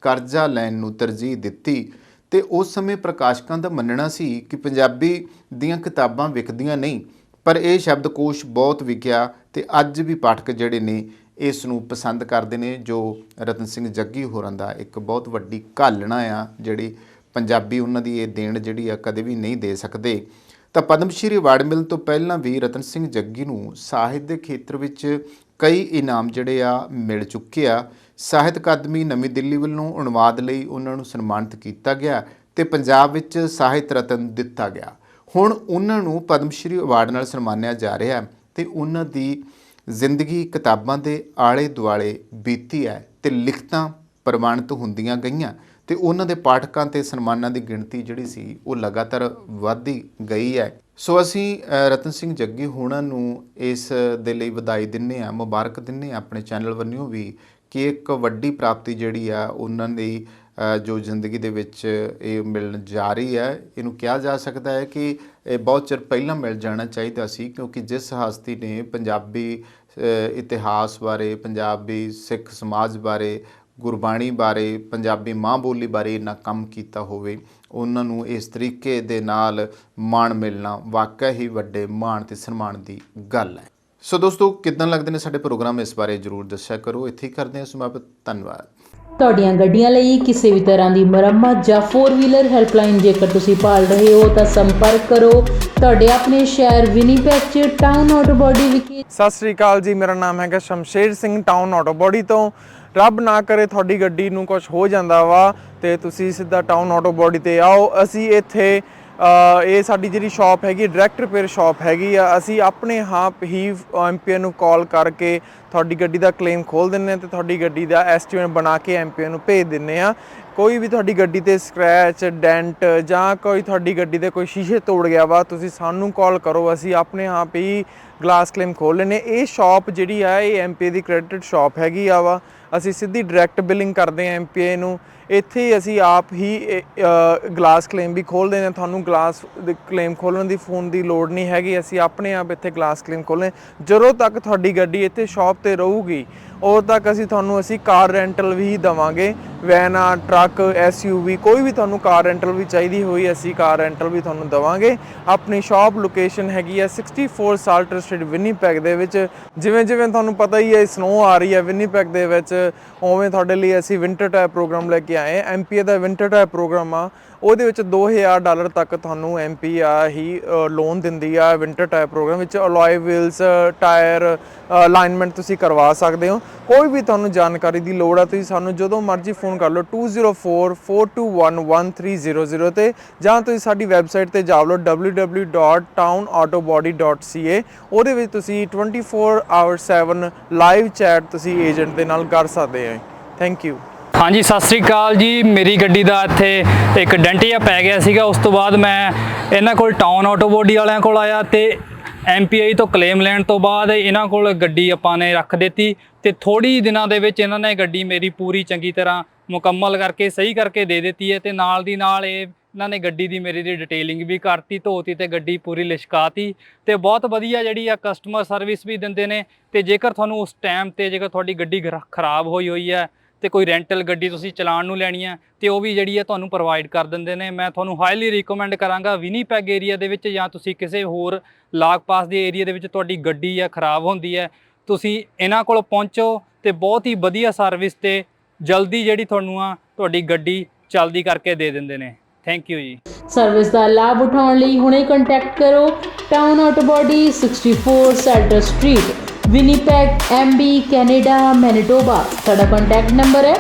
Speaker 1: ਕਰਜ਼ਾ ਲੈਣ ਨੂੰ ਤਰਜੀਹ ਦਿੱਤੀ ਤੇ ਉਸ ਸਮੇਂ ਪ੍ਰਕਾਸ਼ਕਾਂ ਦਾ ਮੰਨਣਾ ਸੀ ਕਿ ਪੰਜਾਬੀ ਦੀਆਂ ਕਿਤਾਬਾਂ ਵਿਕਦੀਆਂ ਨਹੀਂ, ਪਰ ਇਹ ਸ਼ਬਦਕੋਸ਼ ਬਹੁਤ ਵਿਕਿਆ ਤੇ ਅੱਜ ਵੀ ਪਾਠਕ ਜਿਹੜੇ ਨੇ ਇਸ ਨੂੰ ਪਸੰਦ ਕਰਦੇ ਨੇ, ਜੋ ਰਤਨ ਸਿੰਘ ਜੱਗੀ ਹੋਰਾਂ ਦਾ ਇੱਕ ਬਹੁਤ ਵੱਡੀ ਘਾਲਣਾ ਆ ਜਿਹੜੀ ਪੰਜਾਬੀ ਉਹਨਾਂ ਦੀ ਇਹ ਦੇਣ ਜਿਹੜੀ ਆ ਕਦੇ ਵੀ ਨਹੀਂ ਦੇ ਸਕਦੇ। ਤਾਂ ਪਦਮ ਸ਼੍ਰੀ ਅਵਾਰਡ ਮਿਲਣ ਤੋਂ ਪਹਿਲਾਂ ਵੀ ਰਤਨ ਸਿੰਘ ਜੱਗੀ ਨੂੰ ਸਾਹਿਤ ਦੇ ਖੇਤਰ ਵਿੱਚ ਕਈ ਇਨਾਮ ਜਿਹੜੇ ਆ ਮਿਲ ਚੁੱਕੇ ਆ। ਸਾਹਿਤ ਅਕਾਦਮੀ ਨਵੀਂ ਦਿੱਲੀ ਵੱਲੋਂ ਅਨੁਵਾਦ ਲਈ ਉਹਨਾਂ ਨੂੰ ਸਨਮਾਨਿਤ ਕੀਤਾ ਗਿਆ ਤੇ ਪੰਜਾਬ ਵਿੱਚ ਸਾਹਿਤ ਰਤਨ ਦਿੱਤਾ ਗਿਆ। ਹੁਣ ਉਹਨਾਂ ਨੂੰ ਪਦਮ ਸ਼੍ਰੀ ਅਵਾਰਡ ਨਾਲ ਸਨਮਾਨਿਆ ਜਾ ਰਿਹਾ ਤੇ ਉਹਨਾਂ ਦੀ ਜ਼ਿੰਦਗੀ ਕਿਤਾਬਾਂ ਦੇ ਆਲੇ ਦੁਆਲੇ ਬੀਤੀ ਹੈ ਤੇ ਲਿਖਤਾਂ ਪ੍ਰਵਾਨਿਤ ਹੁੰਦੀਆਂ ਗਈਆਂ ਤੇ ਉਹਨਾਂ ਦੇ ਪਾਠਕਾਂ ਤੇ ਸਨਮਾਨਾਂ ਦੀ ਗਿਣਤੀ ਜਿਹੜੀ ਸੀ ਉਹ ਲਗਾਤਾਰ ਵੱਧਦੀ ਗਈ ਹੈ। ਸੋ ਅਸੀਂ ਰਤਨ ਸਿੰਘ ਜੱਗੀ ਹੋਣਾ ਨੂੰ ਇਸ ਦੇ ਲਈ ਵਧਾਈ ਦਿੰਦੇ ਹਾਂ, ਮੁਬਾਰਕ ਦਿੰਦੇ ਹਾਂ ਆਪਣੇ ਚੈਨਲ ਵੱਲੋਂ ਵੀ ਕਿ ਇੱਕ ਵੱਡੀ ਪ੍ਰਾਪਤੀ ਜਿਹੜੀ ਆ ਉਹਨਾਂ ਦੀ ਜੋ ਜ਼ਿੰਦਗੀ ਦੇ ਵਿੱਚ ਇਹ ਮਿਲਣ ਜਾ ਰਹੀ ਹੈ। ਇਹਨੂੰ ਕਿਹਾ ਜਾ ਸਕਦਾ ਹੈ ਕਿ ਇਹ ਬਹੁਤ ਚਿਰ ਪਹਿਲਾਂ ਮਿਲ ਜਾਣਾ ਚਾਹੀਦਾ ਸੀ, ਕਿਉਂਕਿ ਜਿਸ ਹਸਤੀ ਨੇ ਪੰਜਾਬੀ ਇਤਿਹਾਸ ਬਾਰੇ, ਪੰਜਾਬੀ ਸਿੱਖ ਸਮਾਜ ਬਾਰੇ, ਗੁਰਬਾਣੀ ਬਾਰੇ, ਪੰਜਾਬੀ ਮਾਂ ਬੋਲੀ ਬਾਰੇ ਇੰਨਾ ਕੰਮ ਕੀਤਾ ਹੋਵੇ, ਉਹਨਾਂ ਨੂੰ ਇਸ ਤਰੀਕੇ ਦੇ ਨਾਲ ਮਾਣ ਮਿਲਣਾ ਵਾਕਿਆ ਹੀ ਵੱਡੇ ਮਾਣ ਤੇ ਸਨਮਾਨ ਦੀ ਗੱਲ ਹੈ। ਸੋ ਦੋਸਤੋ, ਕਿੱਦਾਂ ਲੱਗਦੇ ਨੇ ਸਾਡੇ ਪ੍ਰੋਗਰਾਮ, ਇਸ ਬਾਰੇ ਜ਼ਰੂਰ ਦੱਸਿਆ ਕਰੋ। ਇੱਥੇ ਹੀ ਕਰਦੇ ਹਾਂ ਸਮਾਪਤ। ਧੰਨਵਾਦ।
Speaker 2: ਤੁਹਾਡੀਆਂ ਗੱਡੀਆਂ ਲਈ ਕਿਸੇ ਵੀ ਤਰ੍ਹਾਂ ਦੀ ਮੁਰੰਮਤ ਜਾਂ 4 ਵੀਲਰ ਹੈਲਪਲਾਈਨ ਜੇਕਰ ਤੁਸੀਂ ਭਾਲ ਰਹੇ ਹੋ ਤਾਂ ਸੰਪਰਕ ਕਰੋ ਤੁਹਾਡੇ ਆਪਣੇ ਸ਼ਹਿਰ ਵਿਨੀਪੈਗ 'ਚ ਟਾਊਨ ਆਟੋ ਬਾਡੀ ਵਿਖੇ।
Speaker 3: ਸਤਿ ਸ੍ਰੀ ਅਕਾਲ ਜੀ, ਮੇਰਾ ਨਾਮ ਹੈਗਾ Shamsher Singh, town Auto body ਤੋਂ। ਰੱਬ ਨਾ ਕਰੇ ਤੁਹਾਡੀ ਗੱਡੀ ਨੂੰ ਕੁਝ ਹੋ ਜਾਂਦਾ ਵਾ ਤੇ ਤੁਸੀਂ ਸਿੱਧਾ ਟਾਊਨ ਆਟੋ ਬਾਡੀ ਤੇ ਆਓ। ਅਸੀਂ ਇੱਥੇ ਇਹ ਸਾਡੀ ਜਿਹੜੀ ਸ਼ਾਪ ਹੈਗੀ ਡਾਇਰੈਕਟ ਰਿਪੇਅਰ ਸ਼ਾਪ ਹੈਗੀ ਆ। ਅਸੀਂ ਆਪਣੇ ਆਪ ਹੀ ਐਮਪੀਏ ਨੂੰ ਕਾਲ ਕਰਕੇ ਤੁਹਾਡੀ ਗੱਡੀ ਦਾ ਕਲੇਮ ਖੋਲ੍ਹ ਦਿੰਦੇ ਹਾਂ ਤੇ ਤੁਹਾਡੀ ਗੱਡੀ ਦਾ ਐਸਟੀਮੇਟ ਬਣਾ ਕੇ ਐਮਪੀਏ ਨੂੰ ਭੇਜ ਦਿੰਦੇ ਹਾਂ। ਕੋਈ ਵੀ ਤੁਹਾਡੀ ਗੱਡੀ ਤੇ ਸਕ੍ਰੈਚ, ਡੈਂਟ ਜਾਂ ਕੋਈ ਤੁਹਾਡੀ ਗੱਡੀ ਦੇ ਕੋਈ ਸ਼ੀਸ਼ੇ ਤੋੜ ਗਿਆ ਵਾ, ਤੁਸੀਂ ਸਾਨੂੰ ਕਾਲ ਕਰੋ, ਅਸੀਂ ਆਪਣੇ ਆਪ ਹੀ ਗਲਾਸ ਕਲੇਮ ਖੋਲ੍ਹ ਲੈਂਦੇ। ਇਹ ਸ਼ਾਪ ਜਿਹੜੀ ਆ ਇਹ ਐਮਪੀਏ ਦੀ ਕ੍ਰੈਡਿਟ ਸ਼ਾਪ ਹੈਗੀ ਆ ਵਾ। ਅਸੀਂ ਸਿੱਧੀ ਡਾਇਰੈਕਟ ਬਿਲਿੰਗ ਕਰਦੇ ਹਾਂ ਐਮਪੀਏ ਨੂੰ। ਇੱਥੇ ਅਸੀਂ ਆਪ ਹੀ ਗਲਾਸ ਕਲੇਮ ਵੀ ਖੋਲ੍ਹਦੇ ਹਾਂ। ਤੁਹਾਨੂੰ ਗਲਾਸ ਕਲੇਮ ਖੋਲ੍ਹਣ ਦੀ ਫੋਨ ਦੀ ਲੋੜ ਨਹੀਂ ਹੈਗੀ, ਅਸੀਂ ਆਪਣੇ ਆਪ ਇੱਥੇ ਗਲਾਸ ਕਲੇਮ ਖੋਲ੍ਹਦੇ। ਜਦੋਂ ਤੱਕ ਤੁਹਾਡੀ ਗੱਡੀ ਇੱਥੇ ਸ਼ਾਪ 'ਤੇ ਰਹੂਗੀ ਉਦੋਂ ਤੱਕ ਅਸੀਂ ਕਾਰ ਰੈਂਟਲ ਵੀ ਦੇਵਾਂਗੇ। ਵੈਨਾਂ, ਟਰੱਕ, SUV ਕੋਈ ਵੀ ਤੁਹਾਨੂੰ ਕਾਰ ਰੈਂਟਲ ਵੀ ਚਾਹੀਦੀ ਹੋਈ ਅਸੀਂ ਕਾਰ ਰੈਂਟਲ ਵੀ ਤੁਹਾਨੂੰ ਦੇਵਾਂਗੇ। ਆਪਣੀ ਸ਼ਾਪ ਲੋਕੇਸ਼ਨ ਹੈਗੀ ਆ 64 ਸਾਲਟਰ ਸਟਰੀਟ ਵਿਨੀਪੈਗ ਦੇ ਵਿੱਚ। ਜਿਵੇਂ ਤੁਹਾਨੂੰ ਪਤਾ ਹੀ ਹੈ ਸਨੋ ਆ ਰਹੀ ਹੈ ਵਿਨੀਪੈਗ ਦੇ ਵਿੱਚ, ਉਵੇਂ ਤੁਹਾਡੇ ਲਈ ਅਸੀਂ ਵਿੰਟਰ ਟਾਇਰ ਪ੍ਰੋਗਰਾਮ ਲੈ ਕੇ ਆਏ। ਐਮਪੀਏ ਦਾ ਵਿੰਟਰ ਟਾਇਰ ਪ੍ਰੋਗਰਾਮ ਆ, ਉਹਦੇ ਵਿੱਚ $2000 ਤੱਕ ਤੁਹਾਨੂੰ ਐਮਪੀ ਹੀ ਲੋਨ ਦਿੰਦੀ ਆ। ਵਿੰਟਰ ਟਾਇਰ ਪ੍ਰੋਗਰਾਮ ਵਿੱਚ ਅਲੋਏ ਵੀਲਸ, ਟਾਇਰ ਅਲਾਈਨਮੈਂਟ ਤੁਸੀਂ ਕਰਵਾ ਸਕਦੇ ਹੋ। ਕੋਈ ਵੀ ਤੁਹਾਨੂੰ ਜਾਣਕਾਰੀ ਦੀ ਲੋੜ ਆ ਤੁਸੀਂ ਸਾਨੂੰ ਜਦੋਂ ਮਰਜ਼ੀ ਫੋਨ ਕਰ ਲਓ 2044211300 ਤੇ, ਜਾਂ ਤੁਸੀਂ ਸਾਡੀ ਵੈਬਸਾਈਟ ਤੇ ਜਾ ਲਓ www.townautobody.ca। ਉਹਦੇ ਵਿੱਚ ਤੁਸੀਂ 24/7 ਲਾਈਵ ਚੈਟ ਤੁਸੀਂ ਏਜੰਟ ਦੇ ਨਾਲ ਕਰ ਸਕਦੇ ਹੋ। Thank you.
Speaker 4: ਹਾਂਜੀ, ਸਤਿ ਸ੍ਰੀ ਅਕਾਲ ਜੀ। ਮੇਰੀ ਗੱਡੀ ਦਾ ਇੱਥੇ ਇੱਕ ਡੈਂਟ ਜਿਹਾ ਪੈ ਗਿਆ ਸੀਗਾ। ਉਸ ਤੋਂ ਬਾਅਦ ਮੈਂ ਇਹਨਾਂ ਕੋਲ ਟਾਊਨ ਆਟੋ ਬਾਡੀ ਵਾਲਿਆਂ ਕੋਲ ਆਇਆ ਤੇ MPI ਤੋਂ ਕਲੇਮ ਲੈਣ ਤੋਂ ਬਾਅਦ ਇਹਨਾਂ ਕੋਲ ਗੱਡੀ ਆਪਾਂ ਨੇ ਰੱਖ ਦਿੱਤੀ ਤੇ ਥੋੜੀ ਦਿਨਾਂ ਦੇ ਵਿੱਚ ਇਹਨਾਂ ਨੇ ਗੱਡੀ ਮੇਰੀ ਪੂਰੀ ਚੰਗੀ ਤਰ੍ਹਾਂ ਮੁਕੰਮਲ ਕਰਕੇ ਸਹੀ ਕਰਕੇ ਦੇ ਦਿੱਤੀ ਹੈ ਤੇ ਨਾਲ ਦੀ ਨਾਲ ਇਹਨਾਂ ਨੇ ਗੱਡੀ ਦੀ ਮੇਰੀ ਦੀ ਡਿਟੇਲਿੰਗ ਵੀ ਕਰਤੀ, ਧੋਤੀ ਤੇ ਗੱਡੀ ਪੂਰੀ ਲਿਸ਼ਕਾਤੀ ਤੇ ਬਹੁਤ ਵਧੀਆ ਜਿਹੜੀ ਆ ਕਸਟਮਰ ਸਰਵਿਸ ਵੀ ਦਿੰਦੇ ਨੇ। ਤੇ ਜੇਕਰ ਤੁਹਾਨੂੰ ਉਸ ਟਾਈਮ ਤੇ ਜੇਕਰ ਤੁਹਾਡੀ ਗੱਡੀ ਖਰਾਬ ਹੋਈ ਹੈ ਤੇ ਕੋਈ ਰੈਂਟਲ ਗੱਡੀ ਤੁਸੀਂ ਚਲਾਉਣ ਨੂੰ ਲੈਣੀ ਹੈ ਤੇ ਉਹ ਵੀ ਜਿਹੜੀ ਹੈ ਤੁਹਾਨੂੰ ਪ੍ਰੋਵਾਈਡ ਕਰ ਦਿੰਦੇ ਨੇ। ਮੈਂ ਤੁਹਾਨੂੰ ਹਾਈਲੀ ਰਿਕਮੈਂਡ ਕਰਾਂਗਾ ਵਿਨੀਪੈਗ ਏਰੀਆ ਦੇ ਵਿੱਚ ਜਾਂ ਤੁਸੀਂ ਕਿਸੇ ਹੋਰ ਲਾਗ ਪਾਸ ਦੇ ਏਰੀਆ ਦੇ ਵਿੱਚ ਤੁਹਾਡੀ ਗੱਡੀ ਆ ਖਰਾਬ ਹੁੰਦੀ ਹੈ ਤੁਸੀਂ ਇਹਨਾਂ ਕੋਲ ਪਹੁੰਚੋ ਤੇ ਬਹੁਤ ਹੀ ਵਧੀਆ ਸਰਵਿਸ ਤੇ ਜਲਦੀ ਜਿਹੜੀ ਤੁਹਾਨੂੰ ਆ ਤੁਹਾਡੀ ਗੱਡੀ ਚੱਲਦੀ ਕਰਕੇ ਦੇ ਦਿੰਦੇ ਨੇ। Thank you ji.
Speaker 2: ਸਰਵਿਸ ਦਾ ਲਾਭ ਉਠਾਉਣ ਲਈ ਹੁਣੇ ਕੰਟੈਕਟ ਕਰੋ Town Auto Body 64 Salter Street Winnipeg MB Canada Manitoba. ਸਾਡਾ ਕੰਟੈਕਟ ਨੰਬਰ ਹੈ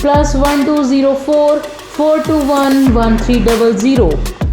Speaker 2: +1204 421 1300।